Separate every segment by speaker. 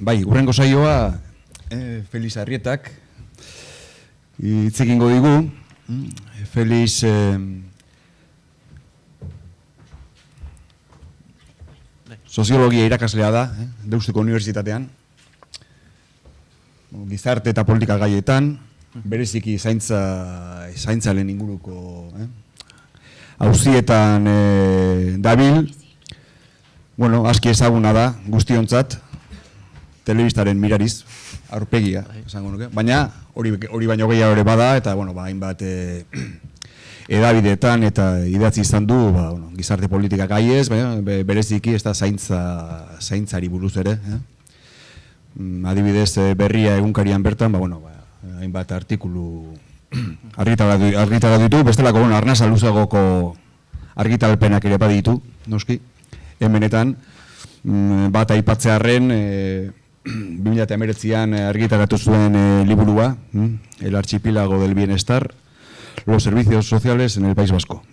Speaker 1: Bai, hurrengo saioa Felix Arrietak hitz egingo digu. Felix soziologia irakaslea da, Deustuko Unibertsitatean. Gizarte eta politika gaietan, bereziki zaintzaren inguruko auzietan dabil. Bueno, aski ezaguna da guztiontzat, telebistaren mirariz, aurpegia, esango nuke. Baina hori baino gehiago ere bada, eta hainbat edabideetan eta idatzi izan du gizarte politika gaiez, bereziki ez da zaintzari buruz ere. Adibidez berria egunkarian bertan, hainbat artikulu argitara ditu, bestelako arnasa luzagoko argitalpenak ere baditu, noski. Hemenetan, bat aipatzearren 2019an argitaratu zuen liburua, El archipiélago del bienestar, los servicios sociales en el País Vasco.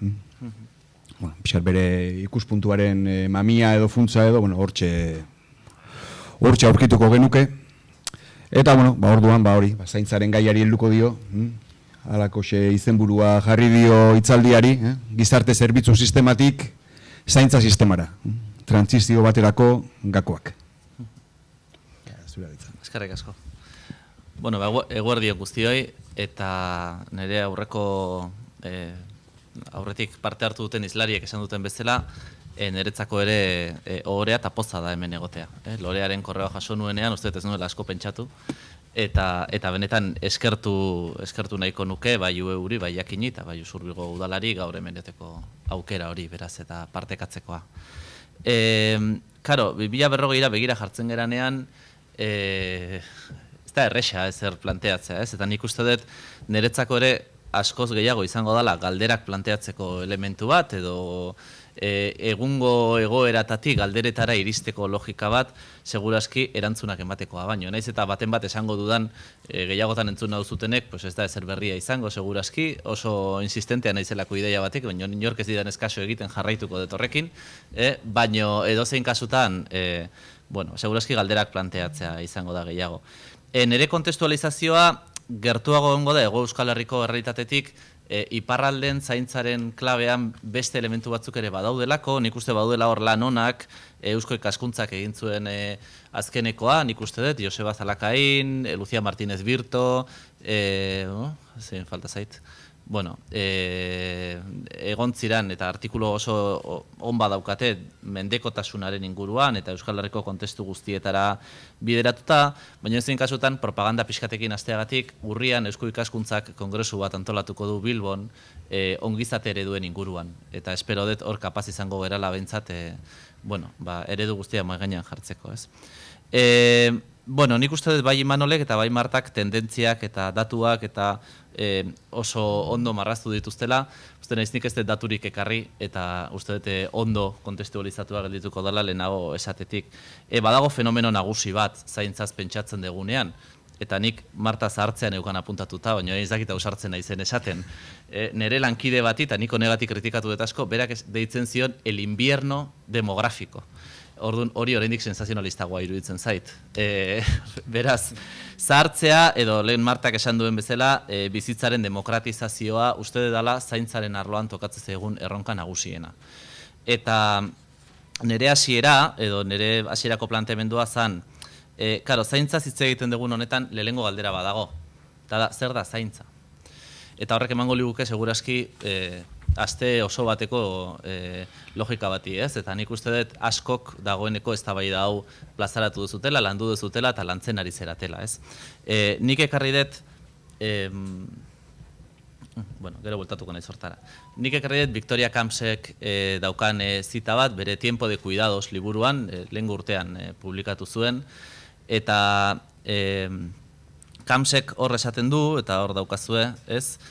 Speaker 1: Pixar bere ikuspuntuaren mamia edo funtza edo, hortxe aurkituko genuke. Eta, orduan, hori, zaintzaren gaiari helduko dio, halakoxe izenburua jarri dio hitzaldiari, gizarte zerbitzu sistematik zaintza sistemara, trantsizio baterako gakoak.
Speaker 2: Eskerrik asko. Eguerdion guztioi, eta nire aurretik parte hartu duten izlariek esan duten bezala, niretzako ere ohorea eta poza da hemen egotea. Lorearen korreoa jaso nuenean, uste ez nuela asko pentsatu, eta benetan eskertu nahiko nuke, bai euri, bai jakini, eta bai Usurbilgo udalari gaur hemeneteko aukera hori, beraz, eta partekatzekoa. Karo, 2040 begira jartzen geranean, ez da erresa ezer planteatzea, ez? Eta nik uste dut niretzako ere askoz gehiago izango dela galderak planteatzeko elementu bat, edo egungo egoeratatik galderetara iristeko logika bat, segurazki erantzunak ematekoa baino. Naiz eta baten bat esango dudan gehiagotan entzun nahi zutenek, ez da ezer berria izango, segurazki, oso insistentea naizelako ideia batek, baina inork ez didan eskaso egiten jarraituko dut horrekin, baino edozein kasutan, segurazki galderak planteatzea izango da gehiago. Nere kontestualizazioa gertuago egongo da Hego Euskal Herriko errealitatetik, iparralden zaintzaren klabean beste elementu batzuk ere badaudelako, nik uste badaudela hor lan onak, Eusko Ikaskuntzak egin zuen azkenekoa, nik uste dut, Joseba Zalakain, Lucia Martínez Birto, zein falta zait, egon ziran eta artikulu oso on badaukate mendekotasunaren inguruan eta Euskal Herriko kontestu guztietara bideratuta, baina ezin kasutan propaganda pixkatekin hasteagatik urrian Eusko Ikaskuntzak kongresu bat antolatuko du Bilbon ongizate ereduen inguruan. Eta espero dut hor kapaz izango gerala behintzat eredu guztia mahai gainean jartzeko, ez? Nik uste dut bai Imanolek eta bai Martak tendentziak eta datuak eta oso ondo marraztu dituztela. Uste naiz nik ez dut daturik ekarri eta uste dut ondo kontestualizatua geldituko dela lehenago esatetik. Badago fenomeno nagusi bat zaintzaz pentsatzen degunean, eta nik Marta zahartzean eukan apuntatuta, baina ez dakit ausartzen naizen esaten. Nere lankide bati, eta nik honegatik kritikatu dut asko, berak deitzen zion el invierno demográfico. Orduan hori oraindik sensazionalistagoa iruditzen zait. Beraz, zahartzea, edo lehen Martak esan duen bezala, bizitzaren demokratizazioa uste dela zaintzaren arloan tokatzen zaigun erronka nagusiena. Eta nire hasiera, edo nire hasierako planteamendua zan, zaintza hitz egiten dugun honetan lehengo galdera badago. Zer da zaintza? Eta horrek emango liguke segurazki aste oso bateko logika bati, ez? Eta nik uste dut askok dagoeneko eztabaida hau plazaratu duzutela, landu duzutela eta lantzen ari zeratela, ez? Nik ekarri dut, gero bueltatuko nahi sortara. Nik ekarri dut Victoria Campsek daukan zita bat, bere Tiempo de Cuidados liburuan, lehen urtean publikatu zuen, eta Campsek hor esaten du, eta hor daukazue, ez?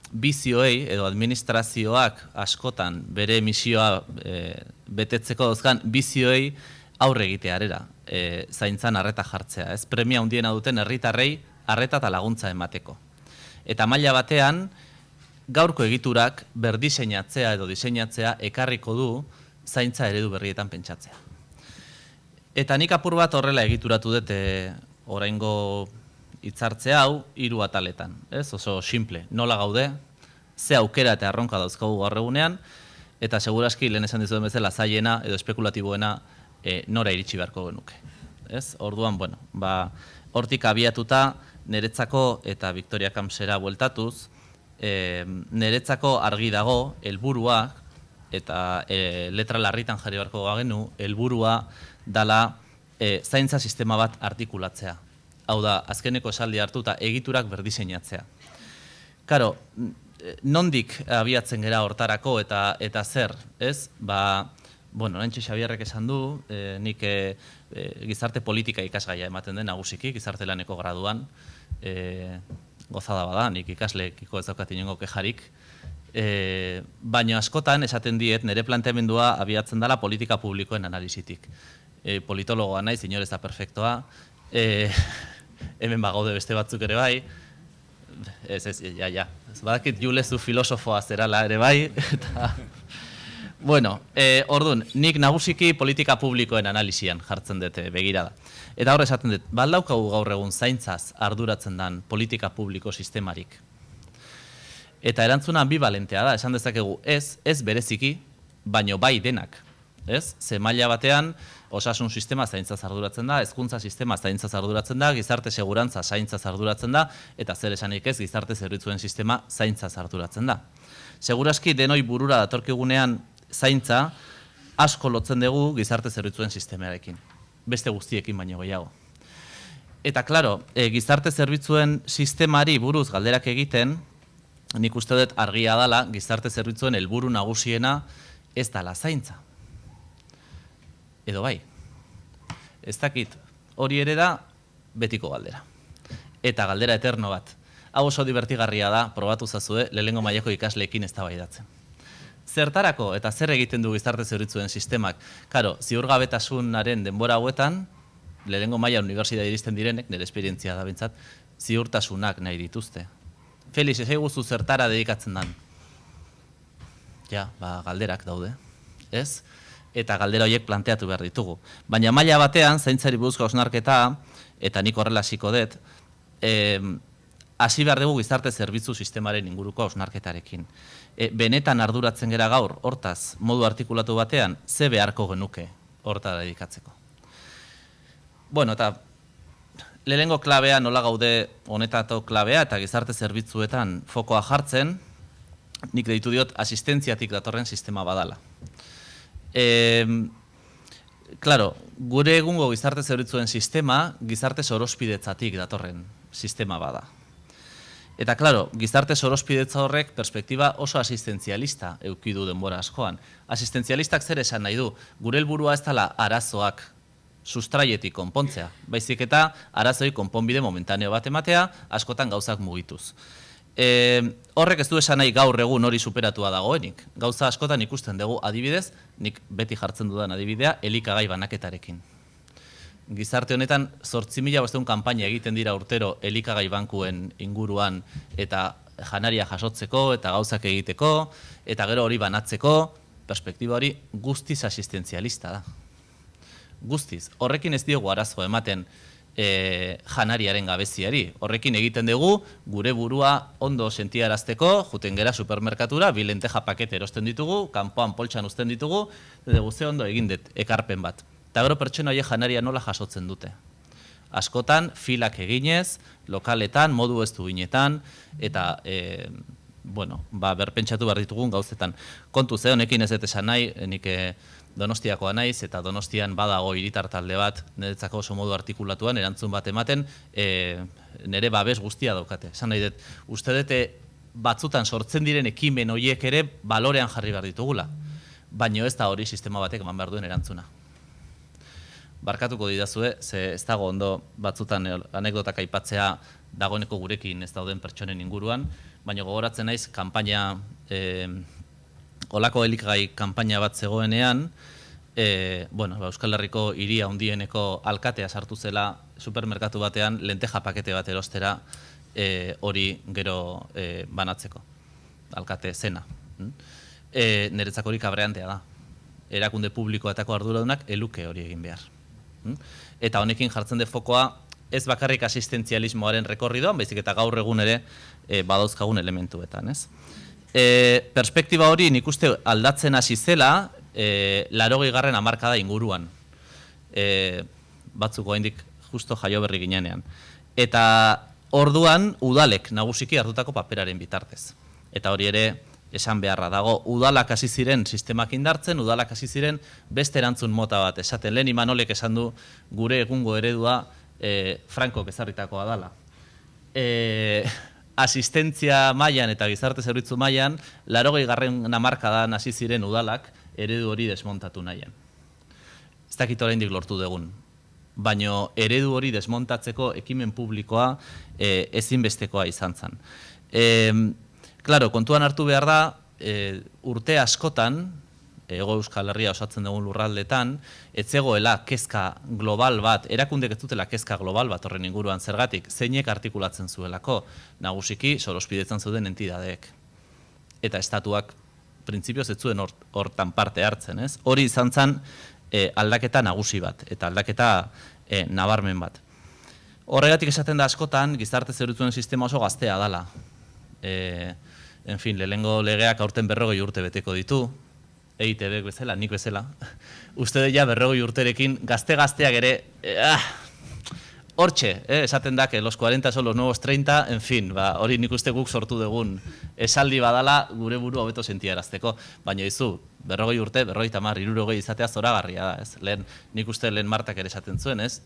Speaker 2: Bizioei edo administrazioak askotan bere misioa betetzeko dauzkan bizioei aurre egitearera zaintzan arreta jartzea. Ez premia handiena duten herritarrei arreta eta laguntza emateko. Eta maila batean gaurko egiturak berdiseinatzea edo diseinatzea ekarriko du zaintza eredu berrietan pentsatzea. Eta nik apur bat horrela egituratu dut oraingo hitzartze hau 3 ataletan, ez? Oso simple, nola gaude, ze aukera eta erronka dauzkagu gaur egunean, eta segurazki lehen esan dizuen bezala zailena edo espekulatiboena nora iritsi beharko genuke. Ez? Orduan, bueno, hortik abiatuta niretzako eta Victoria Campsera bueltatuz, niretzako argi dago helburua eta letra larritan jarri beharko bagenu, helburua dala zaintza sistema bat artikulatzea. Hau da, azkeneko esaldi hartuta egiturak berdiseinatzea. Karo, nondik abiatzen gera hortarako eta zer, ez? Bueno, Nantxe Xabierrek esan du, nik gizarte politika ikasgaia ematen den nagusiki, gizarte laneko graduan, gozada bada, nik ikaslekiko ez daukat inongo kejarik, baina askotan esaten diet nire planteamendua abiatzen dela politika publikoen analizitik. Politologoa naiz, inor ez da perfektoa, hemen bagaude beste batzuk ere bai, badakit Julezu filosofoa zerala ere bai, eta... Bueno, orduan, nik nagusiki politika publikoen analizian jartzen dut begirada. Eta hor esaten dut, baldaukagu gaur egun zaintzaz arduratzen den politika publiko sistemarik. Eta erantzuna ambivalentea da, esan dezakegu ez bereziki, baino bai denak. Ez? Ze maila batean, osasun sistema zaintzaz arduratzen da, hezkuntza sistema zaintzaz arduratzen da, gizarte segurantza zaintzaz arduratzen da, eta zer esanik ez, gizarte zerbitzuen sistema zaintzaz arduratzen da. Segurazki denoi burura datorkigunean zaintza asko lotzen dugu gizarte zerbitzuen sistemarekin. Beste guztiekin baino gehiago. Eta, klaro, gizarte zerbitzuen sistemari buruz galderak egiten, nik uste dut argia dela gizarte zerbitzuen helburu nagusiena ez dela zaintza. Edo bai. Ez dakit, hori ere da betiko galdera. Eta galdera eterno bat. Hau oso divertigarria da, probatu zazue, lehengo mailako ikasleekin eztabaidatzen. Zertarako eta zer egiten du gizarte zerbitzuen sistemak? Karo, ziurgabetasunaren denbora hauetan, lehengo maila unibertsitate iristen direnek, nire esperientzia da bintzat, ziurtasunak nahi dituzte. Felix, ez eguzu zertara dedikatzen dan? Ja, galderak daude, ez? Eta galdera horiek planteatu behar ditugu. Baina maila batean, zaintzari buruzko hausnarketa, eta nik horrela hasiko dut, hasi behar dugu gizarte zerbitzu sistemaren inguruko hausnarketarekin. Benetan arduratzen gera gaur, hortaz, modu artikulatu batean, ze beharko genuke hortara dedikatzeko. Bueno, eta lehengo klabea nola gaude honetato klabea eta gizarte zerbitzuetan fokoa jartzen, nik deitu diot asistentziatik datorren sistema badala. Claro, gure egungo gizarte zerbitzuen sistema gizarte sorospidetzatik datorren sistema bada. Eta, claro, gizarte sorospidetza horrek perspektiba oso asistentzialista eukidu denbora askoan. Asistentzialistak zer esan nahi du? Gure helburua ez dela arazoak sustraietik konpontzea, baizik eta arazoi konponbide momentaneo bat ematea, askotan gauzak mugituz. Horrek ez du esan nahi gaur egun hori superatua dagoenik. Gauza askotan ikusten dugu adibidez, nik beti jartzen dudan adibidea, elikagai banaketarekin. Gizarte honetan 8.500 kanpaina egiten dira urtero elikagai bankuen inguruan eta janaria jasotzeko eta gauzak egiteko eta gero hori banatzeko, perspektiba hori guztiz asistentzialista da. Guztiz. Horrekin ez diogu arazoa ematen janariaren gabeziari. Horrekin egiten dugu gure burua ondo sentiarazteko, juten gera supermerkatura, 2 lenteja pakete erosten ditugu, kanpoan poltsan uzten ditugu, ze ondo egin dut ekarpen bat. Eta gero pertsona horiek janaria nola jasotzen dute. Askotan, filak eginez, lokaletan, modu ez duginetan, eta, berpentsatu behar ditugun gauzetan. Kontu ze honekin ez esan nahi, nik Donostiakoa naiz, eta Donostian badago hiritar talde bat, niretzako oso modu artikulatuan, erantzun bat ematen, nire babes guztia daukate. Esan nahi dut, uste dute batzutan sortzen diren ekimen horiek ere balorean jarri behar ditugula. Baina ez da hori sistema batek eman behar duen erantzuna. Barkatuko didazue, ze ez dago ondo batzutan anekdotak aipatzea dagoeneko gurekin ez dauden pertsonen inguruan, baina gogoratzen naiz kanpaina, olako elikagai kanpaina bat zegoenean, Euskal Herriko hiria handieneko alkatea sartu zela supermerkatu batean lenteja pakete bat erostera hori gero banatzeko, alkate zena. Niretzako hori kabreantea da. Erakunde publikoetako arduradunak eluke hori egin behar. Eta honekin jartzen de fokoa ez bakarrik asistentzialismoaren rekorridoan, baizik eta gaur egun ere badauzkagun elementuetan, ez? Perspektiba hori nik uste aldatzen hasi zela 80. hamarkada inguruan. Batzuk oraindik justo jaio berri ginenean. Eta orduan udalek nagusiki hartutako paperaren bitartez. Eta hori ere esan beharra dago, udalak hasi ziren sistemak indartzen, udalak hasi ziren beste erantzun mota bat esaten. Lehen Imanolek esan du gure egungo eredua Frankok ezarritakoa dala. Asistentzia mailan eta gizarte zerbitzu mailan 80. hamarkadan hasi ziren udalak eredu hori desmontatu nahian. Ez dakit oraindik lortu dugun. Baina eredu hori desmontatzeko ekimen publikoa ezinbestekoa izan zen. Claro, kontuan hartu behar da, urte askotan, Hego Euskal Herria osatzen dugun lurraldetan, ez zegoela kezka global bat, erakundek ez dutela kezka global bat horren inguruan zergatik, zeinek artikulatzen zuelako, nagusiki sorospidetzen zuten entidadeek. Eta estatuak printzipioz ez zuen hortan parte hartzen, ez? Hori izan zen aldaketa nagusi bat, eta aldaketa nabarmen bat. Horregatik esaten da askotan, gizarte zerbitzuen sistema oso gaztea dala. En fin, lehengo legeak aurten 40 urte beteko ditu, EITB bezala, nik bezala. Uste deia 40 urterekin gazte-gazteak ere, hortxe, esaten da, que los 40 son los nuevos 30, en fin, hori nik uste guk sortu dugun esaldi badala gure buru hobeto sentiarazteko. Baina izu, 40 urte, 50, 60 izatea zoragarria da, ez? Nik uste lehen Martak ere esaten zuen, ez?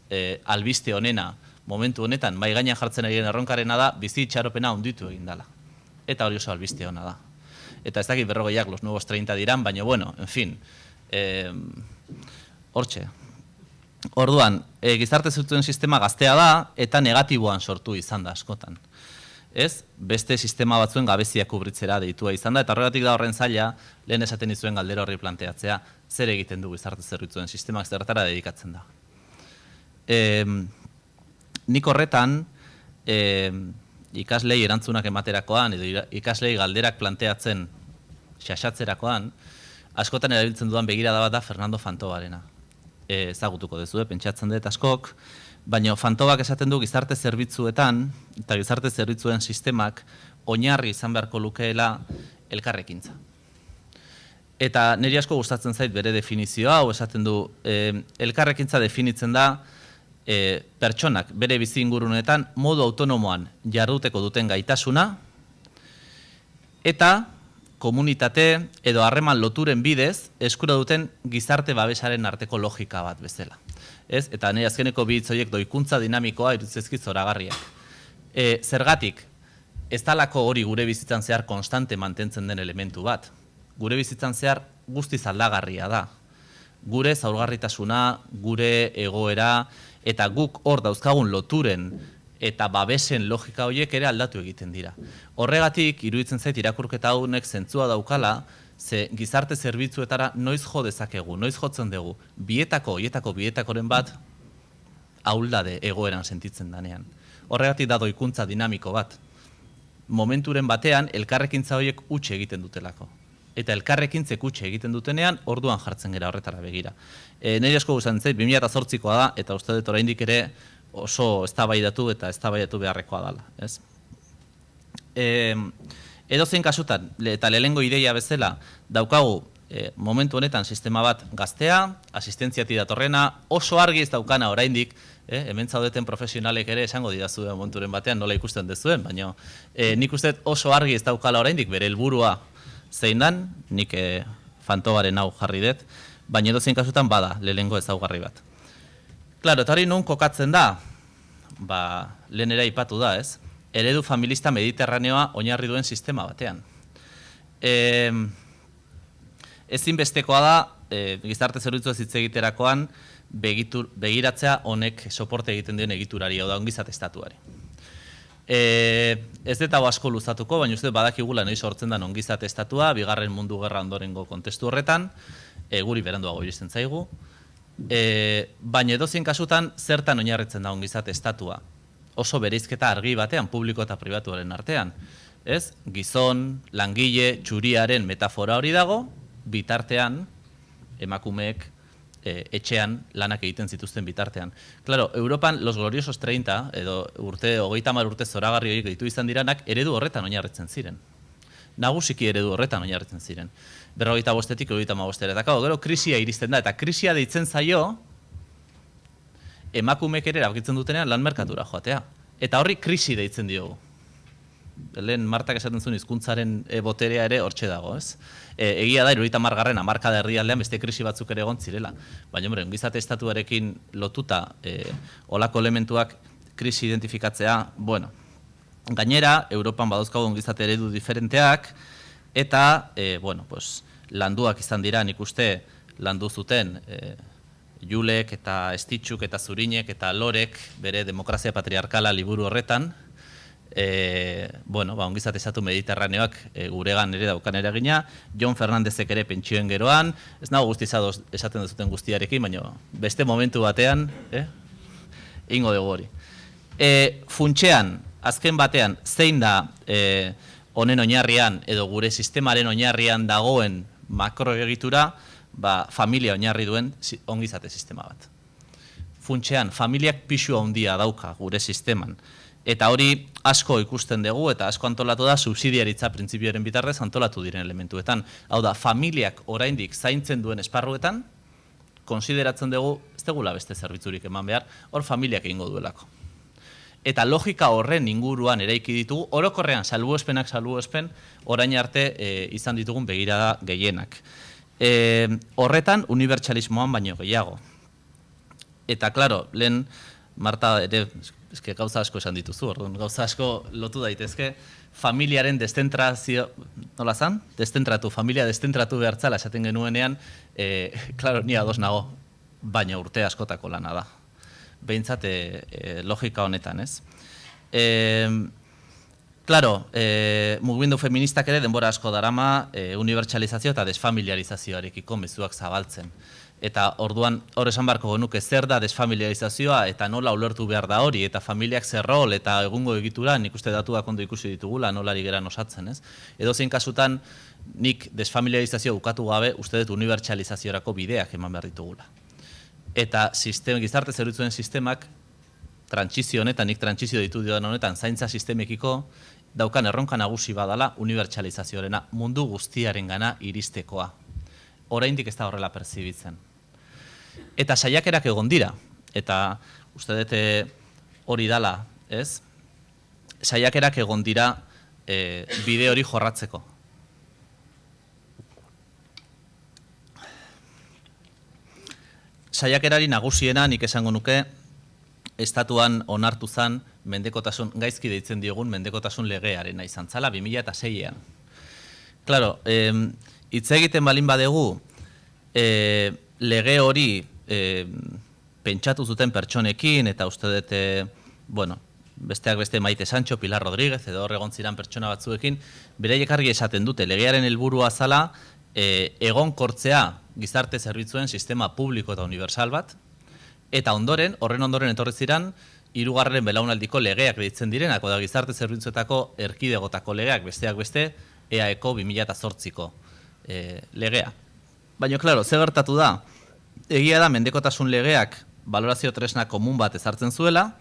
Speaker 2: Albiste honena, momentu honetan, mai gainean jartzen egin erronkarena da, bizi itxaropena hunditu egin dela. Eta hori oso albiste hona da. Eta ez dakit 40 los nuevos 30 diran, baina bueno, en fin, hortxe. Orduan, gizarte zerbitzuen sistema gaztea da, eta negatiboan sortu izan da askotan. Ez? Beste sistema batzuen gabeziak kubritzera deitua izan da, eta horregatik da horren zaila, lehen esaten dizuen galdera horri planteatzea, zer egiten du gizarte zerbitzuen sistemak zertara dedikatzen da. Nik horretan, ikaslei erantzunak ematerakoan, edo ikaslei galderak planteatzen xaxatzerakoan, askotan erabiltzen dudan begirada bat da Fernando Fantobarena. Ezagutuko duzu, pentsatzen dut askok, baina Fantobak esaten du gizarte zerbitzuetan, eta gizarte zerbitzuen sistemak oinarri izan beharko lukeela elkarrekintza. Eta niri asko gustatzen zait bere definizioa, hau esaten du, elkarrekintza definitzen da, pertsonak bere bizi ingurunetan modu autonomoan jarduteko duten gaitasuna eta komunitate edo harreman loturen bidez eskura duten gizarte babesaren arteko logika bat bezala. Ez? Eta nire azkeneko bi hitz horiek doikuntza dinamikoa iruditzezkit zoragarriak. Zergatik, ez dalako hori gure bizitzan zehar konstante mantentzen den elementu bat. Gure bizitzan zehar guztiz aldagarria da. Gure zaurgarritasuna, gure egoera, eta guk hor dauzkagun loturen eta babesen logika horiek ere aldatu egiten dira. Horregatik, iruditzen zait irakurketa honek zentzua daukala, ze gizarte zerbitzuetara noiz jo dezakegu, noiz jotzen dugu, bietakoren bat ahuldade egoeran sentitzen danean. Horregatik da doikuntza dinamiko bat. Momenturen batean, elkarrekintza horiek utxe egiten dutelako. Eta elkarrekintzek utxe egiten dutenean, orduan jartzen gera horretara begira. Nire asko gustatzen zait, 2008koa da, eta uste dut oraindik ere oso eztabaidatu eta eztabaidatu beharrekoa dela. Edozein kasutan, eta lehengo ideia bezala, daukagu momentu honetan sistema bat gaztea, asistentziati datorrena, oso argi ez daukana oraindik, hemen zaudeten profesionalek ere esango didazu momenturen batean nola ikusten dezuen, baina nik uste oso argi ez daukala oraindik bere helburua zein dan, nik Fantobaren hau jarri dut, baina edozein kasutan bada lehengo ezaugarri bat. Klaro, eta hori nun kokatzen da, lehen ere aipatu da, ez? Eredu familista mediterraneoa oinarri duen sistema batean. Ezinbestekoa da, gizarte zerbitzu hitz egiterakoan, begiratzea honek soporte egiten duen egiturari, hau da ongizate estatuari. Ez dut hau asko luzatuko, baina uste badakigula noiz sortzen da ongizate estatua, bigarren mundu gerra ondorengo kontestu horretan, guri beranduago iristen zaigu, baina edozein kasutan zertan oinarritzen da ongizate estatua. Oso bereizketa argi batean, publiko eta pribatuaren artean. Ez? Gizon, langile, txuriaren metafora hori dago, bitartean, emakumeek etxean lanak egiten zituzten bitartean. Claro, Europan los gloriosos 30, edo 30 urte zoragarri horiek ditu izan diranak, eredu horretan oinarritzen ziren. Nagusiki eredu horretan oinarritzen ziren. 45etik 35 eta gero krisia iristen da, eta krisia deitzen zaio, emakumeek ere erabakitzen dutenean lan merkatura joatea. Eta horri krisi deitzen diogu. Lehen Martak esaten zuen hizkuntzaren boterea ere hortxe dago, ez? Egia da, 70. hamarkada herrialdean beste krisi batzuk ere egon zirela. Baina, ongizate estatuarekin lotuta olako elementuak krisi identifikatzea, bueno, gainera, Europan badauzkagu ongizate eredu diferenteak, eta, bueno, pues, landuak izan dira, nik uste, landu zuten Julek eta Estitxuk eta Zurinek eta Lorek bere demokrazia patriarkala liburu horretan, bueno, ongizate estatu mediterraneoak guregan ere daukan eragina, Jon Fernandezek ere pentsioen geroan, ez nago guztiz ados esaten duzuten guztiarekin, baina beste momentu batean, ingo dugu hori. Funtxean, azken batean, zein da honen oinarrian edo gure sistemaren oinarrian dagoen makroegitura, familia oinarri duen ongizate sistema bat. Funtxean, familiak pisu handia dauka gure sisteman. Eta hori asko ikusten dugu eta asko antolatu da subsidiaritza printzipioaren bitartez antolatu diren elementuetan. Hau da, familiak oraindik zaintzen duen esparruetan, konsideratzen dugu, ez dugula beste zerbitzurik eman behar, hor familiak egingo duelako. Eta logika horren inguruan eraiki ditugu, orokorrean salbuespen, orain arte izan ditugun begirada gehienak. Horretan, unibertsalismoan baino gehiago. Eta, klaro, lehen Marta ere, gauza asko esan dituzu, orduan, gauza asko lotu daitezke, familiaren destentrazio, nola zan? Familia destentratu behartzala esaten genuenean, klaro, ni ados nago, baina urte askotako lana da. Behintzat logika honetan, ez? Claro, mugimendu feministak ere denbora asko darama unibertsalizazio eta desfamiliarizazioarekiko mezuak zabaltzen. Eta orduan, hor esan barko genuke zer da desfamiliarizazioa eta nola ulertu behar da hori, eta familiak zer rol eta egungo egitura, nik uste datuak ondo ikusi ditugula, nolari geran osatzen, ez? Edo zein kasutan, nik desfamiliarizazio bukatu gabe, uste dut unibertsalizaziorako bideak eman behar ditugula. Eta gizarte zerbitzuen sistemak, trantsizio honetan, nik trantsizio ditu diodan honetan, zaintza sistemekiko, daukan erronka nagusi badala unibertsalizazioarena, mundu guztiaren gana iristekoa. Oraindik ez da horrela perzibitzen. Eta saiakerak egon dira, eta uste dut hori dala, ez? Saiakerak egon dira bide hori jorratzeko. Saiakerari nagusiena nik esango nuke, estatuan onartu zan mendekotasun, gaizki deitzen diogun mendekotasun legearena izan zala, 2006an. Claro, hitz egiten balin badegu, lege hori pentsatu zuten pertsonekin, eta uste dut, bueno, besteak beste Maite Sancho, Pilar Rodríguez, edo hor egon ziren pertsona batzuekin, beraiek argi esaten dute, legearen helburua zala, egonkortzea gizarte zerbitzuen sistema publiko eta universal bat, eta horren ondoren etorri ziren, 3. belaunaldiko legeak deitzen direnak, da gizarte zerbitzuetako erkidegotako legeak, besteak beste, EAEko 2008ko legea. Baina, klaro, ze gertatu da? Egia da, mendekotasun legeak balorazio tresna komun bat ezartzen zuela,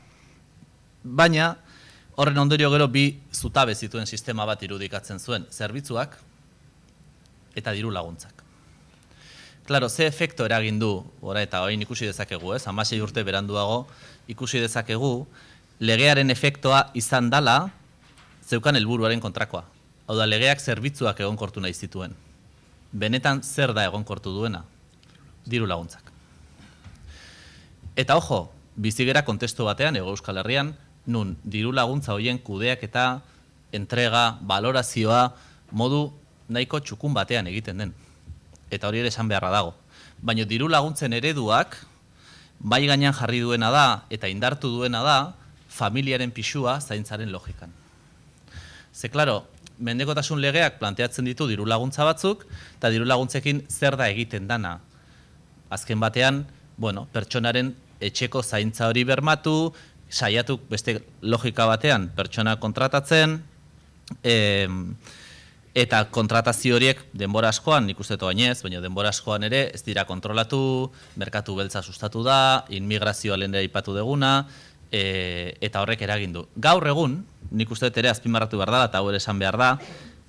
Speaker 2: baina, horren ondorio gero bi zutabe zituen sistema bat irudikatzen zuen, zerbitzuak eta diru laguntzak. Klaro, ze efekto eragin du, eta orain ikusi dezakegu, 16 urte beranduago, ikusi dezakegu, legearen efektoa izan dala, zeukan helburuaren kontrakoa. Hau da, legeak zerbitzuak egonkortu nahi zituen. Benetan zer da egonkortu duena? Diru laguntzak. Eta ojo, bizigera kontestu batean, Hego Euskal Herrian, nun diru laguntza hoien kudeak eta entrega, valorazioa, modu nahiko txukun batean egiten den. Eta hori ere esan beharra dago. Baina diru laguntzen ereduak, bai gainean jarri duena da, eta indartu duena da, familiaren pisua zaintzaren logikan. Ze, klaro, mendekotasun legeak planteatzen ditu diru laguntza batzuk, eta diru laguntzekin zer da egiten dana. Azken batean, bueno, pertsonaren etxeko zaintza hori bermatu, saiatuk beste logika batean pertsona kontratatzen, Eta kontratazio horiek denbora askoan, nik uste gainez, baina denbora askoan ere ez dira kontrolatu, merkatu beltza sustatu da, inmigrazioa lehen aipatu deguna, eta horrek eragin du. Gaur egun, nik uste ere azpimarratu behar da, eta hau ere esan behar da,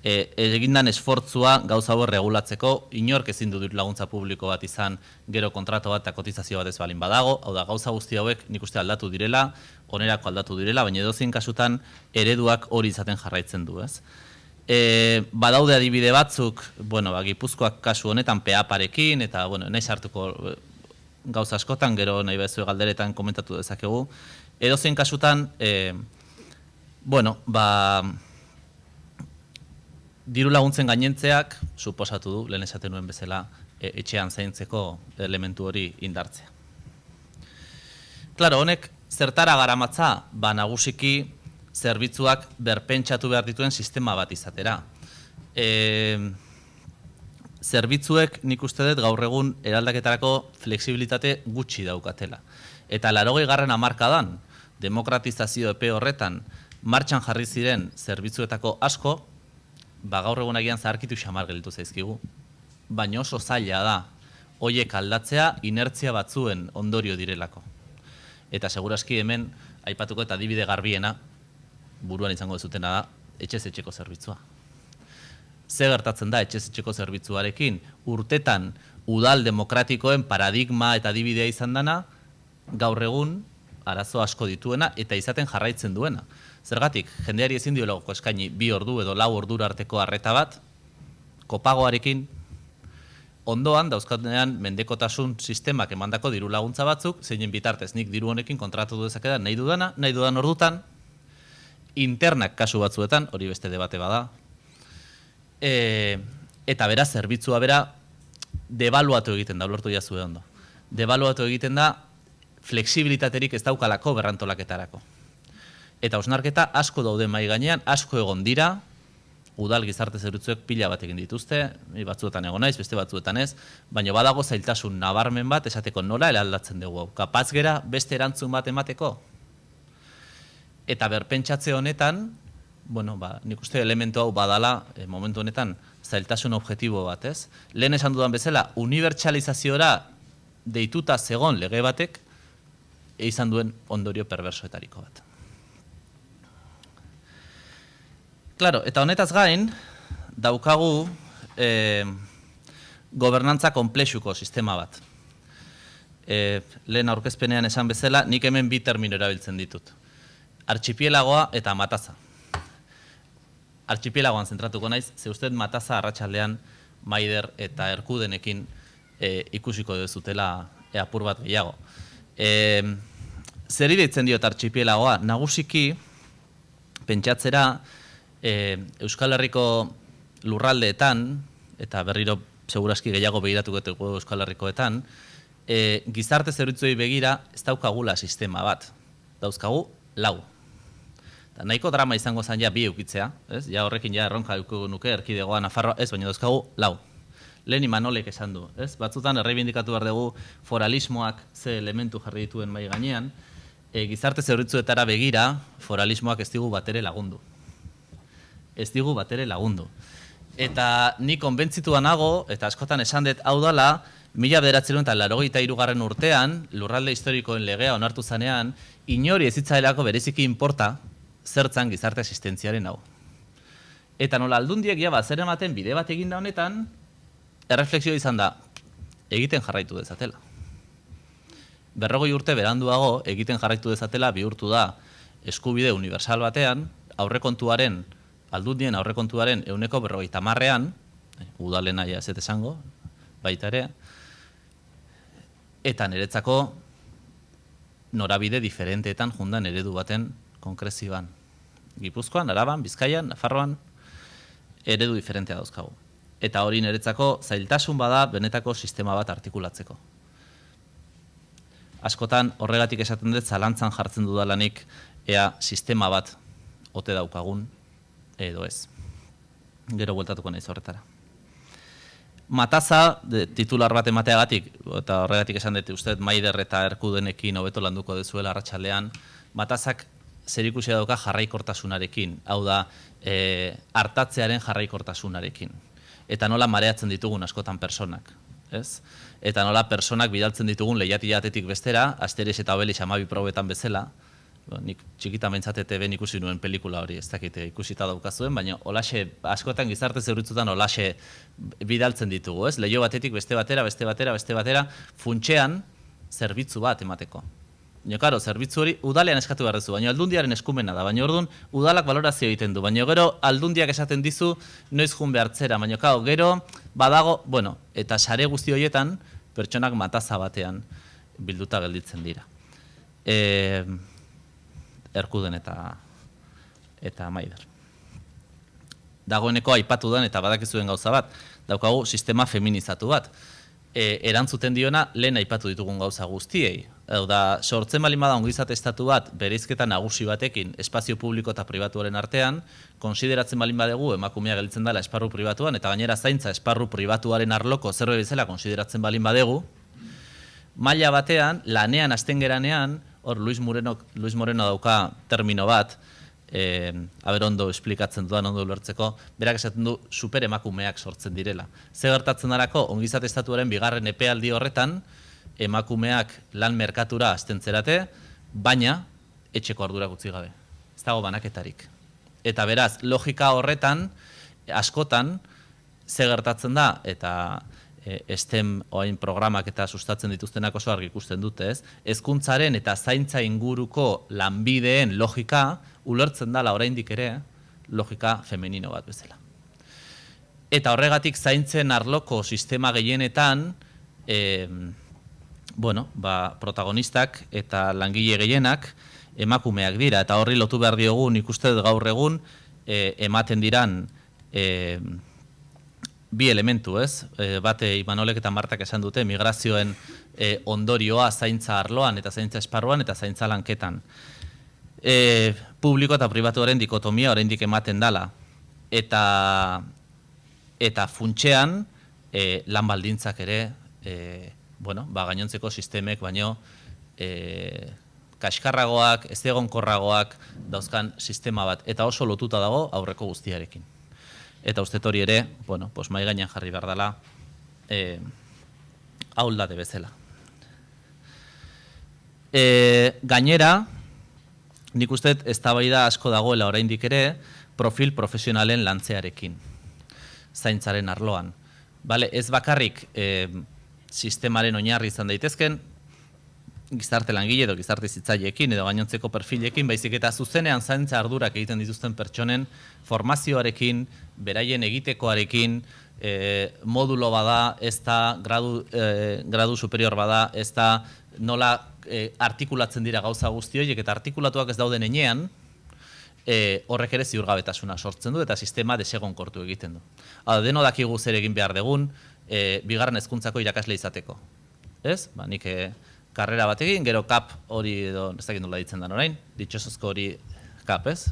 Speaker 2: egindan esfortzua gauza hau regulatzeko, inork ezin du diru laguntza publiko bat izan gero kontrato bat eta kotizazio bat ez balin badago, hau da gauza guzti hauek nik uste aldatu direla, onerako aldatu direla, baina edozein kasutan ereduak hori izaten jarraitzen du, ez? Badaude adibide batzuk, Gipuzkoak kasu honetan PEAParekin, eta nahi sartuko gauza askotan, gero nahi bezu galderetan komentatu dezakegu. Edozein kasutan, diru laguntzen gainentzeak, suposatu du, lehen esaten nuen bezala, etxean zaintzeko elementu hori indartzea. Klaro, honek zertara garamatza, nagusiki zerbitzuak berpentsatu behar dituen sistema bat izatera. Zerbitzuek nik uste dut gaur egun eraldaketarako fleksibilitate gutxi daukatela. Eta 80. hamarkadan, demokratizazio epe horretan, martxan jarri ziren zerbitzuetako asko, gaur egun agian zaharkitu xamar gelditu zaizkigu. Baina oso zaila da, hoiek aldatzea inertzia batzuen ondorio direlako. Eta seguraski hemen, aipatuko eta adibide garbiena, buruan izango dezutena da, etxez etxeko zerbitzua. Ze gertatzen da etxez etxeko zerbitzuarekin, urtetan udal demokratikoen paradigma eta adibidea izan dana, gaur egun arazo asko dituena eta izaten jarraitzen duena. Zergatik, jendeari ezin diologoko eskaini 2 ordu edo 4 ordura arteko arreta bat, kopagoarekin, ondoan dauzkatenean mendekotasun sistemak emandako diru laguntza batzuk, zeinen bitartez nik diru honekin kontratu dezakedan nahi dudan ordutan, internak kasu batzuetan, hori beste debate bada, eta bera, zerbitzua bera, debaluatu egiten da, ulertu jazue ondo. Debaluatu egiten da, fleksibilitaterik ez daukalako berrantolaketarako. Eta hausnarketa asko daude mai gainean, asko egon dira, udal gizarte zerbitzuek pila bat egin dituzte, batzuetan egon naiz, beste batzuetan ez, baina badago zailtasun nabarmen bat, esateko nola aldatzen dugu. Kapaz gera beste erantzun bat emateko? Eta berpentsatze honetan, nik uste elementu hau badala, momentu honetan, zailtasun objektibo bat, ez? Lehen esan dudan bezala, unibertsalizaziora deituta zegon lege batek, izan duen ondorio perversoetariko bat. Claro, eta honetaz gain, daukagu gobernantza konplexuko sistema bat. Lehen aurkezpenean esan bezala, nik hemen 2 termino erabiltzen ditut. Archipielagoa eta mataza. Archipielagoan zentratuko naiz, ze uste mataza arratsaldean Maider eta Erkudenekin ikusiko dezutela apur bat gehiago. Zeri deitzen diot archipielagoa? Nagusiki, pentsatzera, Euskal Herriko lurraldeetan, eta berriro seguraski gehiago begiratuko dugu Euskal Herrikoetan, gizarte zerbitzuei begira ez daukagula sistema bat. Dauzkagu 4. Nahiko drama izango zen ja 2 eukitzea, ja horrekin ja erronka eukigu nuke, erkidegoa, Nafarroa, ez, baina dauzkagu 4. Lehen Imanolek esan du, batzutan erreibindikatu behar dugu foralismoak ze elementu jarri dituen mai gainean, gizarte zerbitzuetara begira, foralismoak ez digu batere lagundu. Eta ni konbentzituan nago, eta askotan esan dut hau dala, 1983 urtean, lurralde historikoen legea onartu zanean, inori ez zitzaelako bereziki inporta zertzan gizarte asistentziaren hau. Eta nola aldundiek zer ematen bide bat eginda honetan, erreflexio izan da, egiten jarraitu dezatela. 40 urte beranduago egiten jarraitu dezatela bihurtu da eskubide universal batean, aldundien aurrekontuaren 50%, udalen naia ez esango, baita ere, eta niretzako norabide diferenteetan jundan eredu baten konkrezioan. Gipuzkoan, Araban, Bizkaian, Nafarroan, eredu diferentea dauzkagu. Eta hori niretzako zailtasun bada benetako sistema bat artikulatzeko. Askotan horregatik esaten dut zalantzan jartzen dudalanik ea sistema bat ote daukagun edo ez. Gero bueltatuko naiz horretara. Mataza, titular bat emateagatik, eta horregatik esan dut uste Maider eta Erkudenekin hobeto landuko dezuela arratsaldean, matazak zerikusia dauka jarraikortasunarekin, hau da, hartatzearen jarraikortasunarekin. Eta nola mareatzen ditugun askotan personak, ez? Eta nola personak bidaltzen ditugun lehiatiatetik bestera, Asterix eta Obelix 12 probetan bezala, nik txikitan bentsatete ben ikusi nuen pelikula hori, ez dakite ikusita daukazuen, baina olaxe, askotan gizarte zeuritzutan olaxe bidaltzen ditugu, ez? Leiho batetik beste batera, funtxean zerbitzu bat emateko. Baina, karo, zerbitzu hori udalean eskatu behar duzu, baina aldundiaren eskumena da, baina orduan udalak valorazio egiten du, baina gero aldundiak esaten dizu noiz jun behartzera, baina gero badago, bueno, eta sare guzti horietan pertsonak mataza batean bilduta gelditzen dira. Erkuden eta Maider. Dagoeneko aipatu den eta badakizuen gauza bat, daukagu sistema feminizatu bat. Erantzuten diona lehen aipatu ditugun gauza guztiei. Hau da, sortzen balin bada ongizate estatu bat bereizketa nagusi batekin espazio publiko eta pribatuaren artean, konsideratzen balin badegu emakumea gelditzen dela esparru pribatuan, eta gainera zaintza esparru pribatuaren arloko zerbait bezala konsideratzen balin badegu, maila batean, lanean hasten geranean, hor Luis Moreno dauka termino bat, aber ondo esplikatzen dudan, ondo ulertzeko, berak esaten du super emakumeak sortzen direla. Ze gertatzen darako, ongizate estatuaren bigarren epealdi horretan, emakumeak lan merkatura hastentzerate, baina etxeko ardurak utzi gabe. Ez dago banaketarik. Eta beraz, logika horretan, askotan, ze gertatzen da, eta STEM oain programak eta sustatzen dituztenak oso argi ikusten dute, ez? Hezkuntzaren eta zaintza inguruko lanbideen logika ulertzen dela oraindik ere logika femenino bat bezala. Eta horregatik zaintzen arloko sistema gehienetan protagonistak eta langile gehienak emakumeak dira, eta horri lotu behar diogu nik uste gaur egun ematen diran bi elementu, ez? Bate Imanolek eta Martak esan dute migrazioen ondorioa zaintza arloan eta zaintza esparruan eta zaintza lanketan. Publiko eta pribatuaren dikotomia oraindik ematen dala. Eta funtxean lan baldintzak ere gainontzeko sistemek baino kaskarragoak, ez egonkorragoak dauzkan sistema bat, eta oso lotuta dago aurreko guztiarekin. Eta uste hori ere, mai gainean jarri behar dela, ahuldade bezala. Gainera, nik uste eztabaida asko dagoela oraindik ere, profil profesionalen lantzearekin, zaintzaren arloan. Ez bakarrik sistemaren oinarri izan daitezken, gizarte langile edo gizarte zitzaileekin edo gainontzeko perfilekin, baizik eta zuzenean zaintza ardurak egiten dituzten pertsonen formazioarekin, beraien egitekoarekin, modulo bada, ez da gradu superior bada, ez da nola artikulatzen dira gauza guzti horiek, eta artikulatuak ez dauden enean, horrek ere ziurgabetasuna sortzen du eta sistema desegonkortu egiten du. Deno dakigu zer egin behar dugun, bigarren hezkuntzako irakasle izateko. Ez? Nik karrera bat egin, gero kap hori edo, ez dakit nola ditzen den orain, ditxosozko hori kap, ez?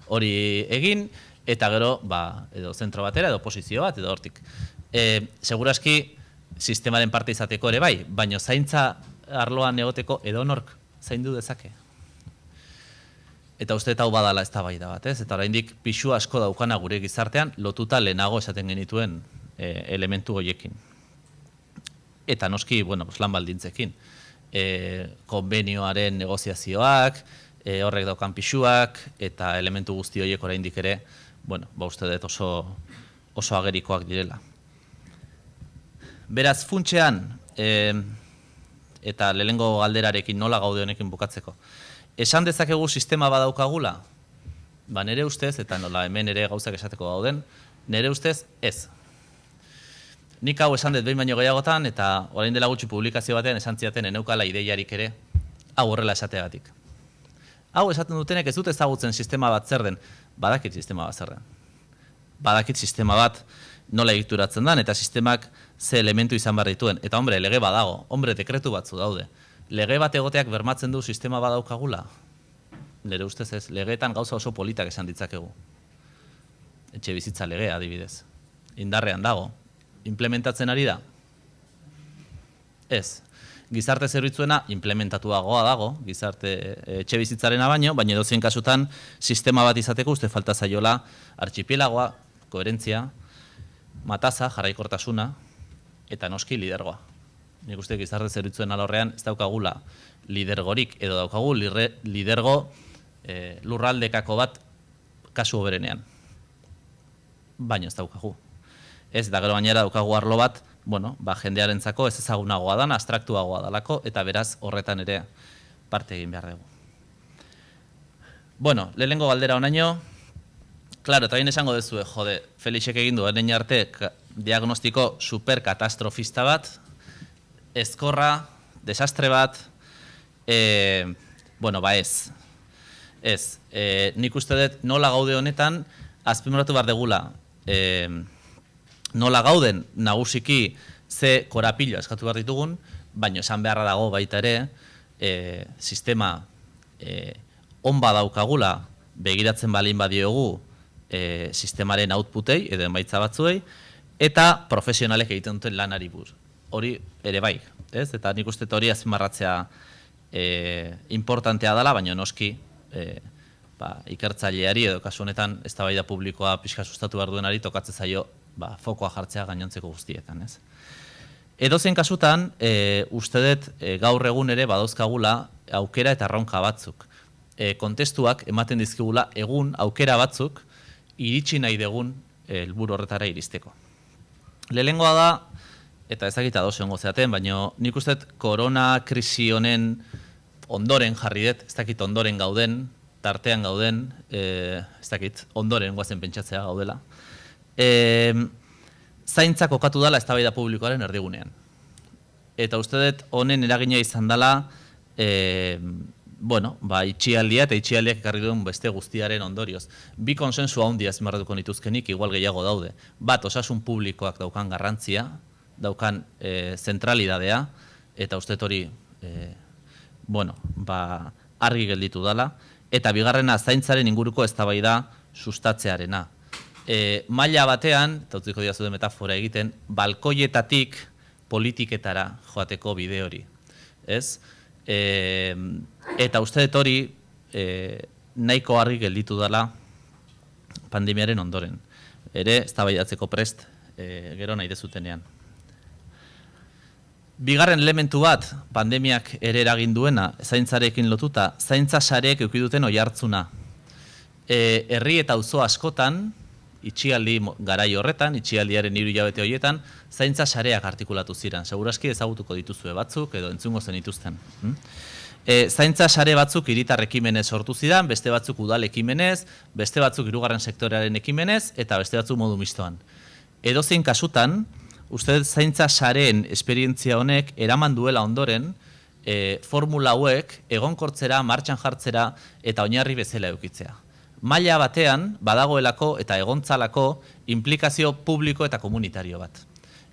Speaker 2: Hori egin, eta gero, edo zentro batera, edo posizio bat, edo hortik. Seguraski, sistemaren parte izateko ere bai, baina zaintza arloan egoteko edo nork zaindu dezake. Eta uste eta hau badala eztabaida bat, ez? Eta oraindik pixu asko daukana gure gizartean, lotuta lehenago esaten genituen elementu horiekin. Eta noski, lan baldintzekin. Konbenioaren negoziazioak, horrek daukan pixuak, eta elementu guzti horiek oraindik ere, uste dut oso agerikoak direla. Beraz, funtxean, eta lehengo galderarekin nola gaude honekin bukatzeko, esan dezakegu sistema badaukagula? Nere ustez, eta nola hemen ere gauzak esateko gauden, nere ustez ez. Nik hau esan dut behin baino gehiagotan, eta orain dela gutxi publikazio batean esan ziaten eneukala ideiarik ere, hau horrela esateagatik. Hau esaten dutenek ez dut ezagutzen sistema bat zer den, badakit sistema bat zer den. Badakit sistema bat nola egituratzen den, eta sistemak ze elementu izan behar dituen. Eta lege badago, dekretu batzu daude. Lege bat egoteak bermatzen du sistema badaukagula? Nire ustez ez, legeetan gauza oso politak esan ditzakegu. Etxe bizitza legea adibidez. Indarrean dago. Implementatzen ari da? Ez. Gizarte zerbitzuena implementatuagoa dago, gizarte etxe bizitzarena baino, baina edozein kasutan sistema bat izateko uste falta zaiola artxipielagoa, koherentzia, mataza, jarraikortasuna, eta noski lidergoa. Nik uste gizarte zerbitzuen alorrean ez daukagula lidergorik, edo daukagu lidergo lurraldekako bat kasu hoberenean. Baina ez daukagu. Ez, da gero bainera daukagu arlo bat, jendearentzako ez ezagunagoa dan, abstraktuagoa dalako, eta beraz horretan ere parte egin behar dugu. Lehenengo galdera honaino, klaro, eta bain esango dezue, Felixek egin du, egin arte diagnostiko superkatastrofista bat, ezkorra, desastre bat, ez. Ez, nik uste dut nola gaude honetan, azpimarratu behar degula, nola gauden nagusiki ze korapilo eskatu behar ditugun, baina esan beharra dago baita ere, sistema on badaukagula begiratzen balin badiogu sistemaren outputei edo emaitza batzuei, eta profesionalek egiten duten lanari buruz. Hori ere bai, ez? Eta nik uste hori azpimarratzea importantea dela, baina noski ikertzaileari edo kasu honetan eztabaida publikoa pixka sustatu behar duenari tokatzen zaio fokoa jartzea gainontzeko guztietan, ez? Edozein kasutan, uste dut gaur egun ere badauzkagula aukera eta erronka batzuk. Kontestuak ematen dizkigula egun aukera batzuk iritsi nahi dugun helburu horretara iristeko. Lehenengoa da, eta ezagit ados egongo zeaten, baina nik uste dut korona krisi honen ondoren jarri dut, ez dakit ondoren gauden, tartean gauden, ez dakit ondoren guazen pentsatzea gaudela. Zaintza kokatu dela eztabaida publikoaren erdigunean. Eta uste dut honen eragina izan dela, itxialdia eta itxialdiak ekarri duen beste guztiaren ondorioz. Bi konsensu handia azpimarratuko nituzkenik, igual gehiago daude. Bat, osasun publikoak daukan garrantzia, daukan zentralidadea, eta uste dut hori, argi gelditu dela, eta bigarrena zaintzaren inguruko eztabaida sustatzearena. Maila batean, eta utziko diazu de metafora egiten, balkoietatik politiketara joateko bide hori. Ez? Eta uste dut hori nahiko argi gelditu dela pandemiaren ondoren. Ere, eztabaidatzeko prest gero nahi dezutenean. Bigarren elementu bat, pandemiak ere eragin duena, zaintzarekin lotuta, zaintza sareek eduki duten oihartzuna. Herri eta auzo askotan, itxialdi garai horretan, itxialdiaren 3 hilabete horietan, zaintza sareak artikulatu ziren. Segurazki ezagutuko dituzue batzuk edo entzungo zenituzten. Zaintza sare batzuk hiritar ekimenez sortu ziren, beste batzuk udal ekimenez, beste batzuk hirugarren sektorearen ekimenez, eta beste batzuk modu mistoan. Edozein kasutan, uste zaintza sareen esperientzia honek eraman duela ondoren, formula hauek egonkortzera, martxan jartzera eta oinarri bezala edukitzea. Maila batean, badagoelako eta egontzalako implikazio publiko eta komunitario bat.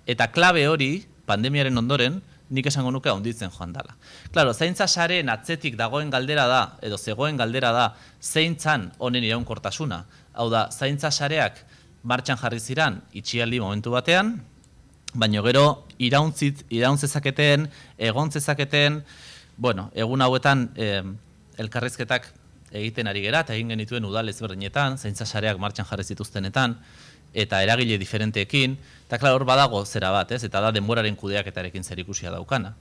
Speaker 2: Eta klabe hori, pandemiaren ondoren, nik esango nuke handitzen joan dela. Claro, zaintza sareen atzetik dagoen galdera da, edo zegoen galdera da, zeintzan honen iraunkortasuna. Hau da, zaintza sareak martxan jarri ziran itxialdi momentu batean, baina gero irauntzezaketen, egontzezaketen, egun hauetan elkarrizketak egiten ari gera, eta egin genituen udal ezberdinetan, zaintza sareak martxan jarri zituztenetan, eta eragile diferenteekin, eta klar hor badago zera bat, ez? Eta da denboraren kudeaketarekin zerikusia daukana.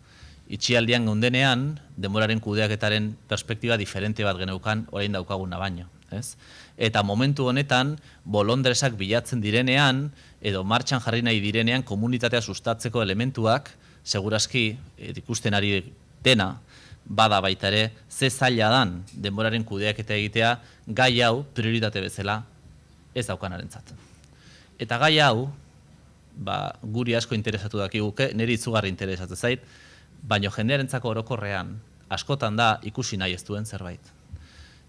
Speaker 2: Itxialdian geundenean, denboraren kudeaketaren perspektiba diferente bat geneukan orain daukaguna baino, ez? Eta momentu honetan, bolondresak bilatzen direnean, edo martxan jarri nahi direnean komunitatea sustatzeko elementuak, segurazki ikusten ari dena, bada baita ere, ze zaila dan denboraren kudeaketa egitea, gai hau prioritate bezala ez daukanarentzat. Eta gai hau, guri asko interesatu dakiguke, niri izugarri interesatzen zait, baina jendearentzako orokorrean, askotan da ikusi nahi ez duen zerbait.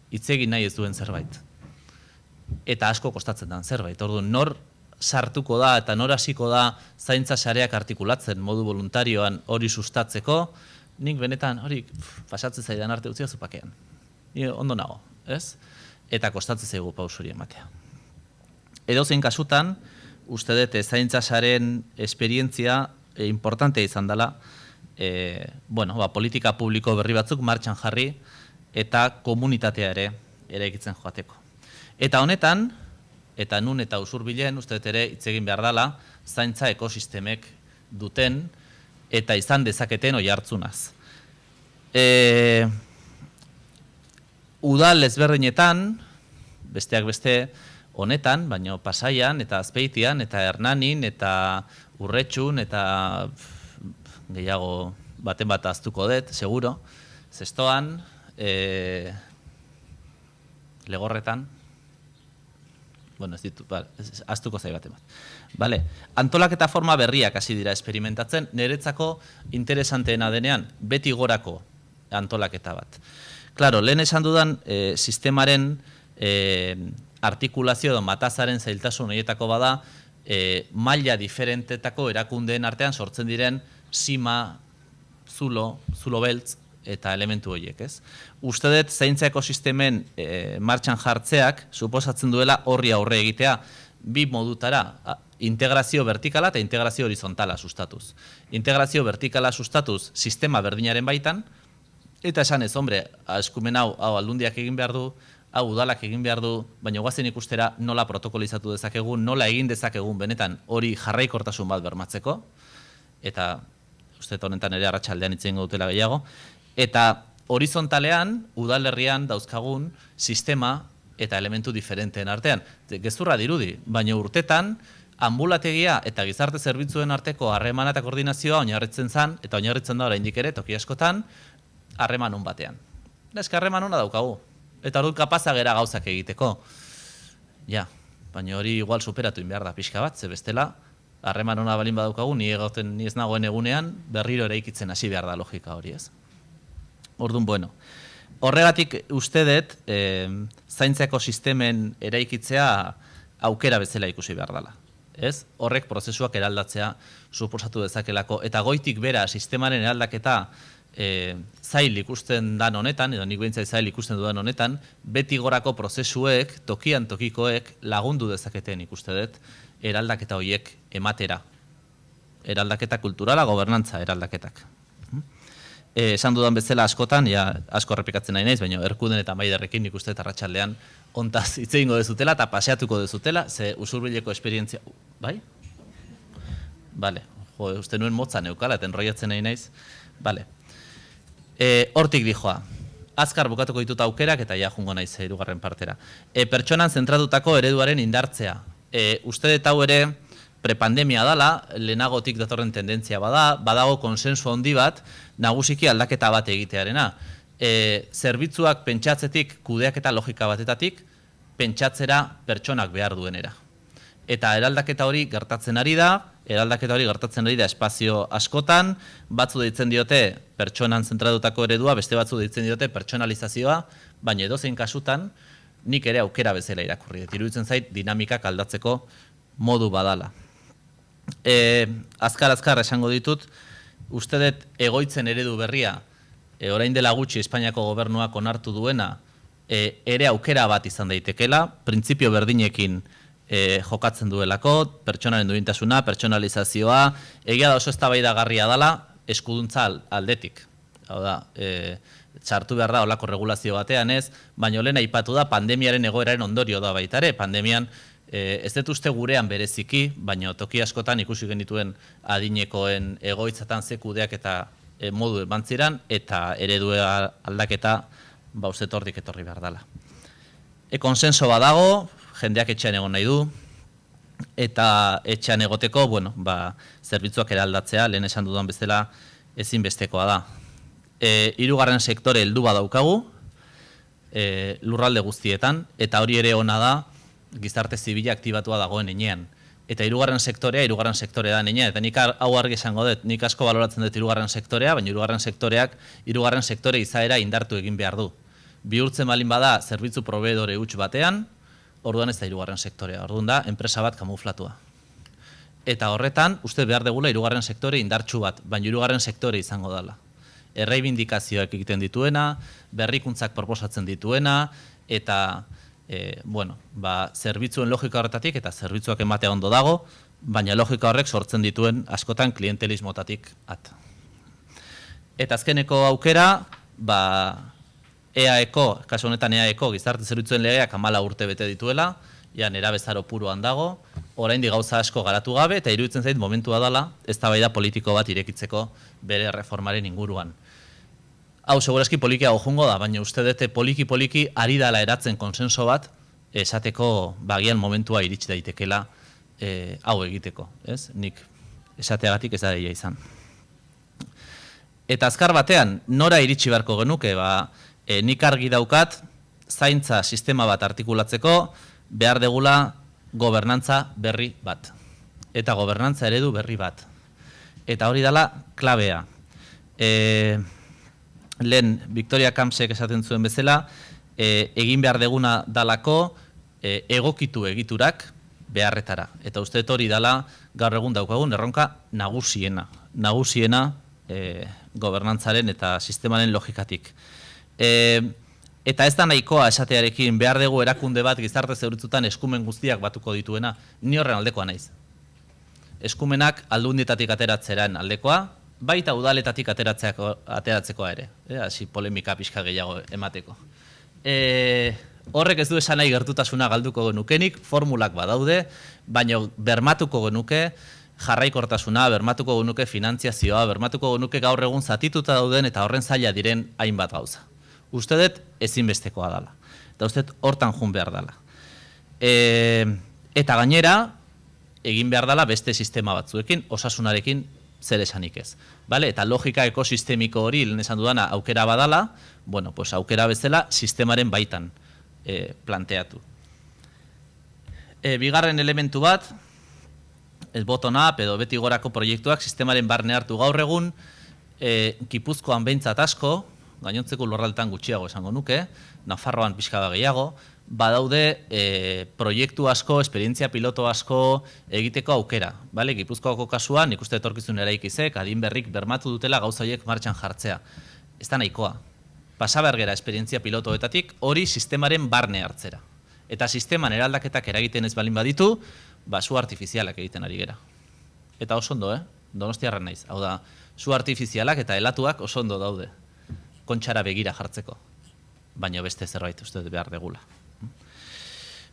Speaker 2: Hitzegin nahi ez duen zerbait. Eta asko kostatzen den zerbait. Orduan, nor sartuko da eta nor hasiko da zaintza sareak artikulatzen modu voluntarioan hori sustatzeko, nik benetan hori pasatzen zaidan arte utzia zupakean. Ondo nago, ez? Eta kostatzen zaigu pausuri ematea. Edozein kasutan, uste dut zaintza sareen esperientzia importantea izan dela, politika publiko berri batzuk martxan jarri eta komunitatea ere eraikitzen joateko. Eta honetan, eta nun eta usurbilen, uste dut ere hitz egin behar dela, zaintza ekosistemek duten eta izan dezaketen oihartzunaz. Udal ezberdinetan, besteak beste honetan, baino Pasaian eta Azpeitian eta Hernanin eta Urretxun eta gehiago baten bat aztuko dut, seguro, Zestoan, Legorretan, ez ditu, aztuko zai baten bat. Antolaketa forma berriak hasi dira esperimentatzen, niretzako interesanteena denean, beti gorako antolaketa bat. Claro, lehen esan dudan sistemaren artikulazio edo matazaren zailtasun horietako bada, maila diferentetako erakundeen artean sortzen diren sima, zulo beltz eta elementu horiek, ez? Uste dut zaintza ekosistemen martxan jartzeak suposatzen duela horri aurre egitea bi modutara, integrazio vertikala eta integrazio horizontala sustatuz. Integrazio vertikala sustatuz sistema berdinaren baitan, eta esan ez, eskumen hau aldundiak egin behar du, hau udalak egin behar du, baina guazen ikustera nola protokolizatu dezakegun, nola egin dezakegun benetan hori jarraikortasun bat bermatzeko, eta uste honetan ere arratsaldean hitz egingo dutela gehiago, eta horizontalean, udalerrian dauzkagun sistema eta elementu diferenteen artean. Gezurra dirudi, baina urtetan, ambulategia eta gizarte zerbitzuen arteko harremana eta koordinazioa oinarritzen zen, eta oinarritzen da oraindik ere toki askotan, harreman on batean. Eska harreman ona daukagu, eta orduan kapaza gera gauzak egiteko. Ja, baina hori igual superatu behar da pixka bat, ze bestela, harreman ona balin badaukagu, ni ez nagoen egunean, berriro eraikitzen hasi behar da logika hori, ez? Orduan, horregatik uste dut, zaintzako sistemen eraikitzea aukera bezala ikusi behar dela. Ez? Horrek prozesuak eraldatzea suposatu dezakelako, eta goitik bera sistemaren eraldaketa zail ikusten dan honetan, edo nik behintzai zail ikusten dudan honetan, beti gorako prozesuek, tokian tokikoek lagundu dezaketen ikuste dut, eraldaketa horiek ematera. Eraldaketa kulturala, gobernantza eraldaketak. Esan dudan bezala askotan, asko errepikatzen nahi naiz, baina Erkuden eta Maiderrekin nik uste arratsaldean hontaz hitz egingo dezutela eta paseatuko dezutela, ze usurbileko esperientzia... Bai? Bale, uste nuen motza neukala, eta enroiatzen nahi naiz. Bale. Hortik dijoa. Azkar bukatuko ditut aukerak eta ja jungo naiz hirugarren partera. Pertsonan zentratutako ereduaren indartzea. Uste dut hau ere prepandemia dala, lehenagotik datorren tendentzia badago konsensu handi bat, nagusiki aldaketa bat egitearena. Zerbitzuak pentsatzetik, kudeaketa logika batetatik, pentsatzera pertsonak behar duenera. Eta eraldaketa hori gertatzen ari da, espazio askotan, batzu deitzen diote pertsonan zentratutako eredua, beste batzu deitzen diote pertsonalizazioa, baina edozein kasutan, nik ere aukera bezala irakurri. Iruditzen zait dinamikak aldatzeko modu badala. Azkar esango ditut, uste dut egoitzen eredu berria, orain dela gutxi Espainiako gobernuak onartu duena, ere aukera bat izan daitekela, printzipio berdinekin jokatzen duelako, pertsonaren duintasuna, pertsonalizazioa, egia da oso eztabaidagarria dela eskuduntza aldetik. Hau da, txartu behar da olako regulazio batean ez, baina lehen aipatu da pandemiaren egoeraren ondorio da baita ere, pandemian ez dut uste gurean bereziki, baina toki askotan ikusi genituen adinekoen egoitzatan ze kudeak eta modu ebantziran, eta eredua aldaketa uste tordik etorri behar dela. Konsenso badago, jendeak etxean egon nahi du, eta etxean egoteko, zerbitzuak eraldatzea, lehen esan dudan bezala, ezinbestekoa da. Hirugarren sektore heldu badaukagu, lurralde guztietan, eta hori ere ona da, gizarte zibila aktibatua dagoen enean. Eta hirugarren sektorea da enean, eta nik hau argi esango dut, nik asko baloratzen dut hirugarren sektorea, baina hirugarren sektore izaera indartu egin behar du. Bihurtzen balin bada zerbitzu proveedore huts batean, orduan ez da hirugarren sektorea, orduan da enpresa bat kamuflatua. Eta horretan, uste behar degula hirugarren sektore indartsu bat, baina hirugarren sektore izango dela. Erreibindikazioak egiten dituena, berrikuntzak proposatzen dituena, eta zerbitzuen logika horretatik eta zerbitzuak ematea ondo dago, baina logika horrek sortzen dituen askotan klientelismotatik at. Eta azkeneko aukera, EAEko, kasu honetan EAEko gizarte zerbitzuen legeak 14 urte bete dituela, ja nerabezaro puruan dago, oraindik gauza asko garatu gabe, eta iruditzen zait momentua dela, eztabaida politiko bat irekitzeko bere reformaren inguruan. Hau, segurazki polikiago jungo da, baina uste dute poliki ari dala eratzen konsenso bat, esateko bagian momentua iritsi daitekela hau egiteko, ez? Nik esateagatik ez da deia izan. Eta azkar batean, nora iritsi beharko genuke, nik argi daukat, zaintza sistema bat artikulatzeko, behar degula gobernantza berri bat. Eta gobernantza eredu berri bat. Eta hori dela klabea. Lehen, Victoria Campsek esaten zuen bezala, egin behar deguna dalako egokitu egiturak beharretara. Eta uste hori dela gaur egun daukagun erronka nagusiena. Nagusiena gobernantzaren eta sistemaren logikatik. Eta ez da nahikoa esatearekin behar dugu erakunde bat gizarte zerbitzutan eskumen guztiak batuko dituena, ni horren aldekoa naiz. Eskumenak aldundietatik ateratzeran aldekoa, baita udaletatik ateratzekoa ere. Hasi polemika pixka gehiago emateko. Horrek ez du esan nahi gertutasuna galduko genukenik, formulak badaude, baina bermatuko genuke jarraikortasuna, bermatuko genuke finantziazioa, bermatuko genuke gaur egun zatituta dauden eta horren zaila diren hainbat gauza. Uste dut ezinbestekoa dela. Eta uste dut hortan jun behar dela. Eta gainera, egin behar dela beste sistema batzuekin, osasunarekin zer esanik ez. Eta logika ekosistemiko hori, lehen esan dudana, aukera badala, aukera bezala sistemaren baitan planteatu. Bigarren elementu bat, ez bottom-up edo beti gorako proiektuak sistemaren barne hartu gaur egun, Gipuzkoan behintzat asko, gainontzeko lurraldetan gutxiago esango nuke, Nafarroan pixka gehiago, badaude proiektu asko, esperientzia piloto asko egiteko aukera. Gipuzkoako kasuan, nik uste etorkizun eraikizek, adin berrik bermatu dutela gauza horiek martxan jartzea. Ez da nahikoa. Pasabergera esperientzia pilotoetatik hori sistemaren barne hartzera. Eta sisteman eraldaketak eragiten ez balin baditu, su artifizialak egiten ari gera. Eta oso ondo, Donostiarren naiz. Hau da, su artifizialak eta helatuak oso ondo daude. Kontxara begira jartzeko. Baina beste zerbait uste behar degula.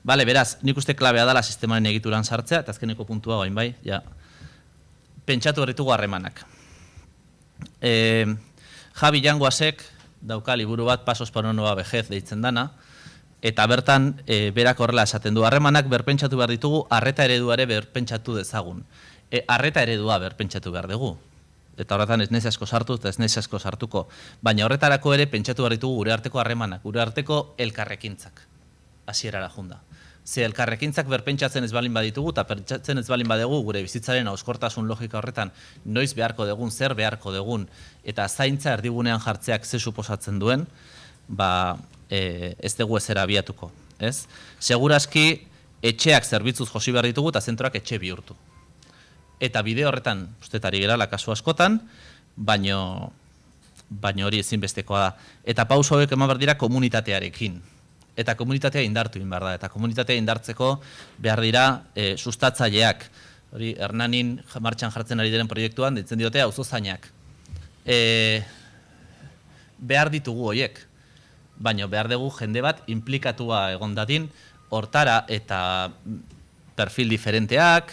Speaker 2: Beraz, nik uste klabea dela sistemaren egituran sartzea, eta azkeneko puntua gain bai, pentsatu horritugu harremanak. Javi Janguasek dauka liburu bat Pasos para una nueva vejez deitzen dana, eta bertan berak horrela esaten du, harremanak berpentsatu behar ditugu, arreta ereduare berpentsatu dezagun. Arreta eredua berpentsatu behar dugu. Eta horretan ez naiz asko sartu eta ez naiz asko sartuko. Baina horretarako ere pentsatu behar ditugu gure arteko harremanak, gure arteko elkarrekintzak. Hasierara junda. Ze elkarrekintzak berpentsatzen ez balin baditugu eta pentsatzen ez balin badugu gure bizitzaren hauskortasun logika horretan noiz beharko dugun, zer beharko dugun eta zaintza erdigunean jartzeak ze suposatzen duen, ez dugu ezera abiatuko. Segurazki etxeak zerbitzuz josi behar ditugu eta zentroak etxe bihurtu. Eta bide horretan, ustetari gerala kasu askotan, baino hori ezinbestekoa da. Eta pauso hauek eman behar dira komunitatearekin. Eta komunitatea indartu behar da. Eta komunitatea indartzeko behar dira sustatzaileak. Hori, Hernanin martxan jartzen ari diren proiektuan, ditzen diote auzozainak. Behar ditugu horiek. Baina behar dugu jende bat implikatua egon dadin, hortara eta perfil diferenteak,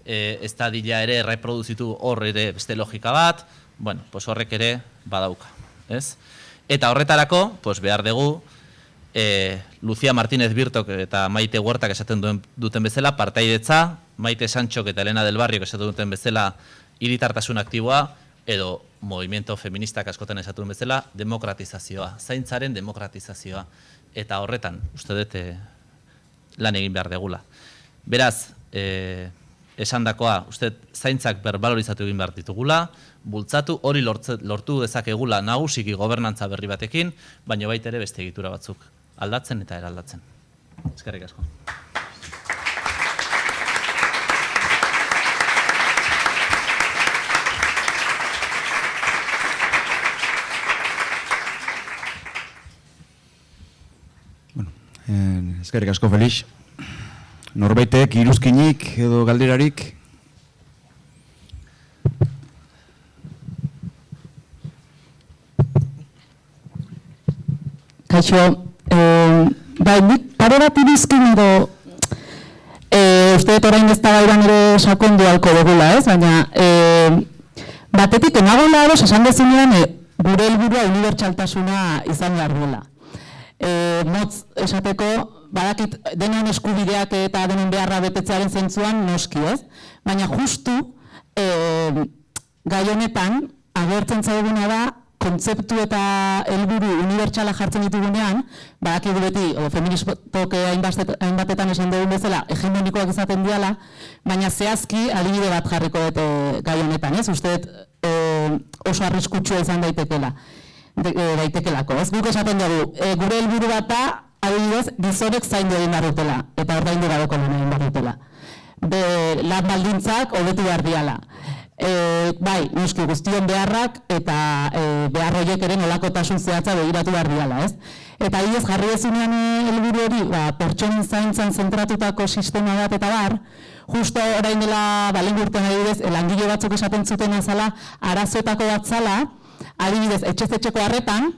Speaker 2: ez da dila ere reproduzitu hor ere beste logika bat, horrek ere badauka. Eta horretarako behar dugu Lucia Martínez Birtok eta Maite Huertak esaten duten bezala partaidetza, Maite Sanchok eta Elena del Barrio esaten duten bezala hiritartasun aktiboa, edo movimiento feministak askotan esaten bezala demokratizazioa, zaintzaren demokratizazioa. Eta horretan, uste dut lan egin behar degula. Beraz, esandakoa, uste zaintzak berbalorizatu egin behar ditugula, bultzatu hori lortu dezakegula nagusiki gobernantza berri batekin, baina baita ere beste egitura batzuk aldatzen eta eraldatzen. Eskerrik asko.
Speaker 1: Eskerrik asko, Felix. Norbaitek, iruzkinik edo galderarik?
Speaker 3: Kaixo, nik pare bat irizkin edo uste dut orain ez da gairan ere sakondu halko dugula, ez? Baina batetik enagoela eros esan dezunean gure helburua unibertsaltasuna izan behar duela. Motz esateko, badakit denon eskubideak eta denon beharra betetzearen zentzuan noski, ez? Baina justu gai honetan agertzen zaiguna da kontzeptu eta helburu unibertsala jartzen ditugunean, badakigu beti, feministok hainbatetan esan dugun bezala, hegemonikoak izaten diala, baina zehazki adibide bat jarriko dute gai honetan, ez? Uste oso arriskutsua izan daitekelako, ez? Guk esaten dugu, gure helburu bat da, adibidez, gizonek zaindu egin behar dutela, eta ordaindu gabeko lan egin behar dutela. Lan baldintzak hobetu behar diala. Bai, noski guztion beharrak eta behar horiek ere nolakotasun zehatza begiratu behar diala, ez? Eta adibidez jarri dezunean helburu hori, pertsonen zaintzan zentratutako sistema bat eta bar, justo orain dela lehen adibidez, langile batzuk esaten zuten azala, arazoetako bat zala, adibidez, etxez-etxeko harretan,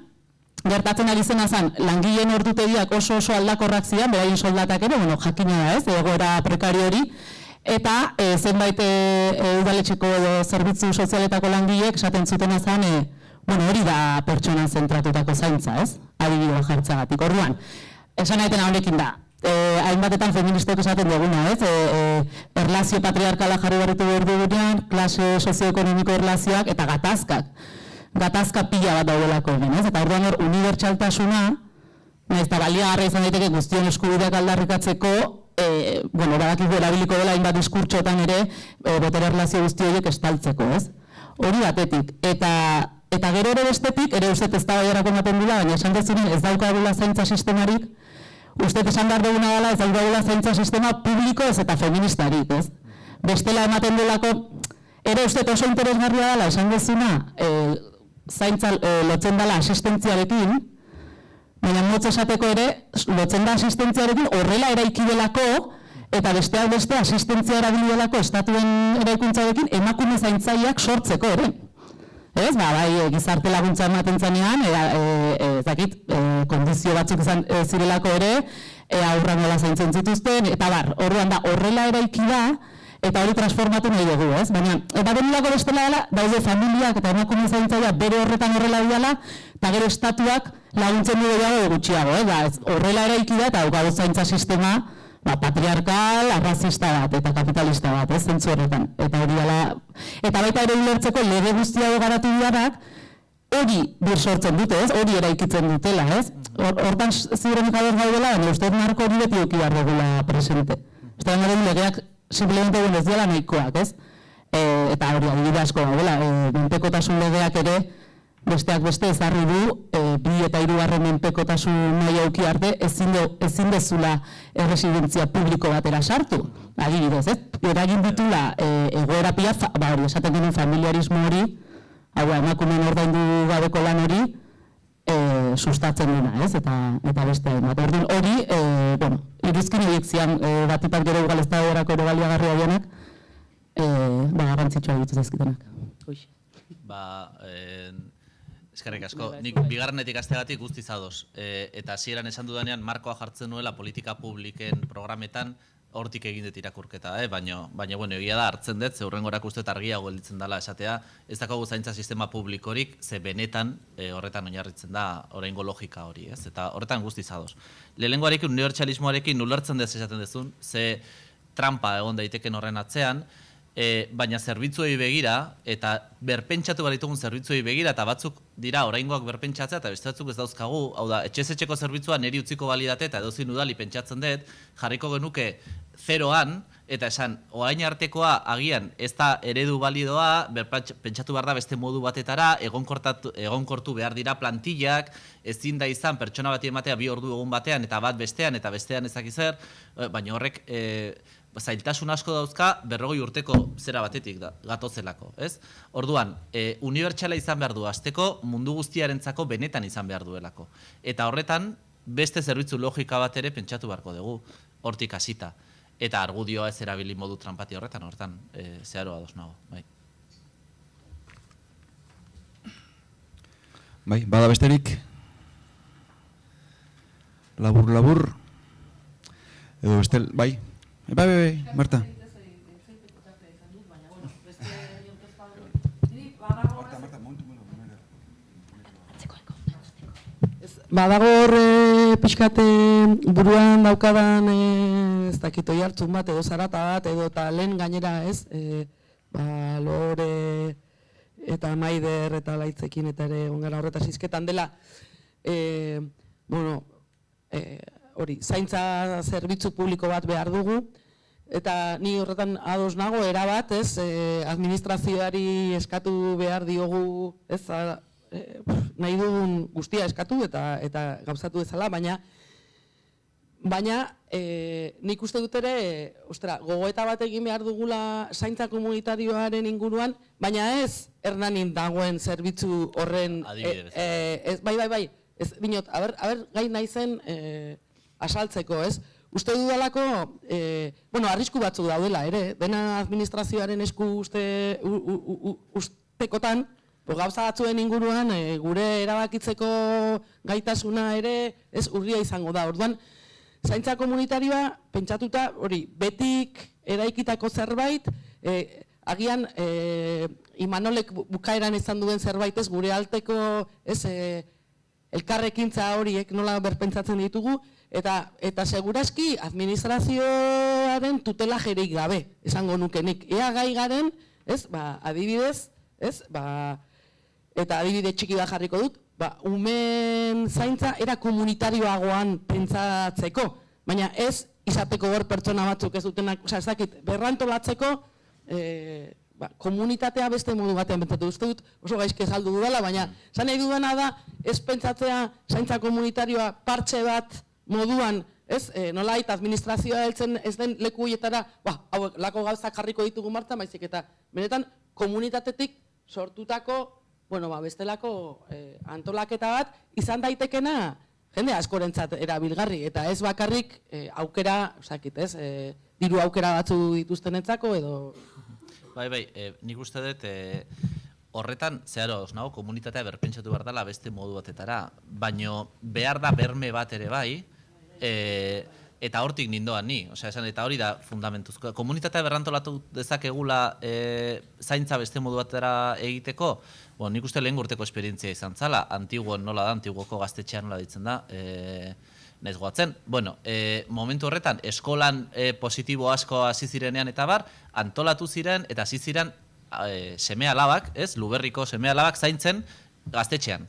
Speaker 3: gertatzen ari zena zen, langileen ordutegiak oso aldakorrak zian, beraien soldatak ere, jakina da ez, egoera prekario hori, eta zenbait udaletxeko edo zerbitzu sozialetako langileek esaten zutena zen, hori da pertsonan zentratutako zaintza, ez? Adibidea jartzagatik. Orduan, esan nahetena honekin da, hainbatetan feministek esaten duguna, ez? Erlazio patriarkala jarri berritu behar dugunean, klase sozioekonomiko erlazioak eta gatazka pila bat daudelako hemen, ez? Eta orduan hor, unibertsaltasuna, ez da baliagarra izan daiteke guztion eskubideak aldarrikatzeko, badakigu erabiliko dela hainbat diskurtsotan ere botere erlazio guzti horiek estaltzeko, ez? Hori batetik. Eta gero ere bestetik, ere uste ez da baiarako ematen dula, baina esan dezunen ez daukagula zaintza sistemarik, uste esan behar duguna dela ez daukagula zaintza sistema publiko ez eta feministarik, ez? Bestela ematen delako, ere uste oso interesgarria dela esan dezuna, zaintza lotzen dela asistentziarekin, baina motz esateko ere, lotzen da asistentziarekin horrela eraiki delako, eta besteak beste asistentzia erabili delako estatuen eraikuntzarekin emakume zaintzaileak sortzeko ere. Ez, bai, gizarte laguntza ematen zanean, kondizio batzuk izan zirelako ere, aurra nola zaintzen zituzten, eta orduan da, horrela eraiki da, eta hori transformatu nahi dugu, ez? Baina, eta benulako bestela dela, daude familiak eta emakume zaintzaia bere horretan horrela diala, eta gero estatuak laguntzen du gehiago gutxiago, ez? Horrela eraiki da, eta daukagu zaintza sistema, patriarkal, arrazista bat, eta kapitalista bat, ez? Zentzu horretan. Eta hori dela, eta baita ere ulertzeko lege guztiago garatu dianak, hori bir sortzen dute, ez? Hori eraikitzen dutela, ez? Hortan ziurenik ados gaudela, baina uste narko hori beti duki behar dugula presente. Uste garen legeak simplemente ez dela nahikoak, ez? Eta hori adibide asko dagoela, menpekotasun legeak ere besteak beste ezarri du 2 eta 3 menpekotasun nahi auki arte ezin dezula erresidentzia publiko batera sartu, adibidez, ez? Eragin ditula egoera pila, hori esaten denen familiarismo hori, emakumeen ordaindu gabeko lan hori, sustatzen duna, ez? Eta beste hainbat. Orduan hori, irizkin horiek zian batipat gero igual ez da horako ere baliagarria dienak, garrantzitsua egitzen zaizkitenak.
Speaker 2: Eskerrik asko, nik bigarrenetik asteagatik guztiz ados. Eta hasieran esan dudanean markoa jartzen nuela politika publiken programetan hortik egin dut irakurketa, baina egia da hartzen dut, ze hurrengorak uste argiago gelditzen dela esatea, ez dago zaintza sistema publikorik, ze benetan horretan oinarritzen da oraingo logika hori, ez? Eta horretan guztiz ados. Lehenengoarekin, unibertsalismoarekin ulertzen dez esaten dezun, ze trampa egon daiteken horren atzean, baina zerbitzuei begira, eta berpentsatu baritugun zerbitzuei begira, eta batzuk dira oraingoak berpentsatzea, eta beste batzuk ez dauzkagu, hau da, etxez-etxeko zerbitzua niri utziko balidate, eta edozin udali pentsatzen dut, jarriko genuke zeroan, eta esan, orain artekoa agian ez da eredu balidoa, pentsatu behar da beste modu batetara, egonkortu behar dira plantillak, ezin da izan pertsona bati ematea 2 ordu egun batean, eta bat bestean ezakizer, baina horrek zailtasun asko dauzka 40 urteko zera batetik gatozelako, ez? Orduan, unibertsala izan behar du hasteko mundu guztiarentzako benetan izan behar duelako. Eta horretan, beste zerbitzu logika bat ere pentsatu beharko dugu, hortik hasita. Eta argudioa ez erabili modu trampati horretan, zeharo ados nago, bai.
Speaker 1: Bai, bada besterik? labur, edo bestel, bai, Marta.
Speaker 4: Badago hor pixkate buruan daukadan ez dakit oi hartzun bat edo zarata bat edo eta lehen gainera ez Lore eta Maider eta Laitzekin eta ere ongara horretaz hizketan dela hori zaintza zerbitzu publiko bat behar dugu eta ni horretan ados nago erabat ez administrazioari eskatu behar diogu ez nahi dugun guztia eskatu eta gauzatu dezala, baina nik uste dut ere, gogoeta bat egin behar dugula zaintza komunitarioaren inguruan, baina ez Hernanin dagoen zerbitzu horren... Bai, ez dinot, gai naizen asaltzeko, ez? Uste dudalako, arrisku batzuk daudela, ere, dena administrazioaren esku ustekotan, gauza batzuen inguruan gure erabakitzeko gaitasuna ere ez urria izango da. Orduan, zaintza komunitarioa pentsatuta hori betik eraikitako zerbait, agian Imanolek bukaeran izan duen zerbait ez gure alteko elkarrekintza horiek nola berpentsatzen ditugu eta segurazki administrazioaren tutela jereik gabe esango nukenik. Ea gai garen, ez, adibidez, ez, eta adibide txiki bat jarriko dut, umen zaintza era komunitarioagoan pentsatzeko, baina ez izateko hor pertsona batzuk ez dutenak, ez dakit, berrantolatzeko komunitatea beste modu batean pentsatu uste dut, oso gaizki azaldu dudala, baina zan nahi dudana da ez pentsatzea zaintza komunitarioa partxe bat moduan, ez, nolait administrazioa heltzen ez den leku horietara, lako gauzak jarriko ditugu martxan, baizik eta benetan komunitatetik sortutako bestelako antolaketa bat izan daitekena jende askorentzat erabilgarri eta ez bakarrik aukera, diru aukera batzu dituztenentzako edo...
Speaker 2: Bai, nik uste dut horretan, zeharo, komunitatea berpentsatu behar dela beste modu batetara, baino behar da berme bat ere bai, eta hortik nindoan ni, eta hori da fundamentuzko. Komunitatea berrantolatu dezakegula zaintza beste modu batera egiteko, nik uste lehen urteko esperientzia izan zala, Antiguon nola da, Antiguoko gaztetxean nola ditzen da, naiz goatzen. Momentu horretan, eskolan positibo asko hasi zirenean eta bar, antolatu ziren eta hasi ziren seme alabak, Luberriko seme alabak zaintzen gaztetxean.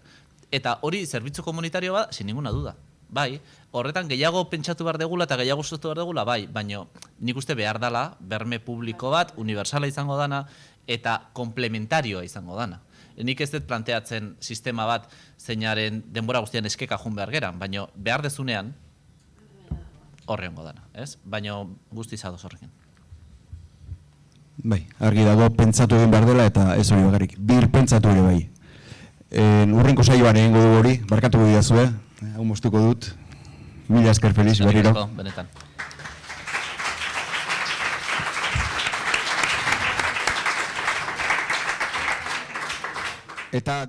Speaker 2: Eta hori zerbitzu komunitario bat, sin ninguna duda. Bai, horretan gehiago pentsatu behar degula eta gehiago sustatu behar degula, bai, baina nik uste behar dela, berme publiko bat, universala izango dana, eta komplementarioa izango dana. Nik ez dut planteatzen sistema bat zeinaren denbora guztian eskeka jun behar geran, baina behar dezunean horrengo dana, ez? Baina guztiz ados horrekin.
Speaker 1: Bai, argi dago pentsatu egin behar dela eta ez hori bakarrik, bir pentsatu ere bai. Urrenko saioan egingo dugu hori, barkatuko didazue, hau moztuko dut, mila esker feliz, berriro.
Speaker 2: Benetan.
Speaker 1: Eta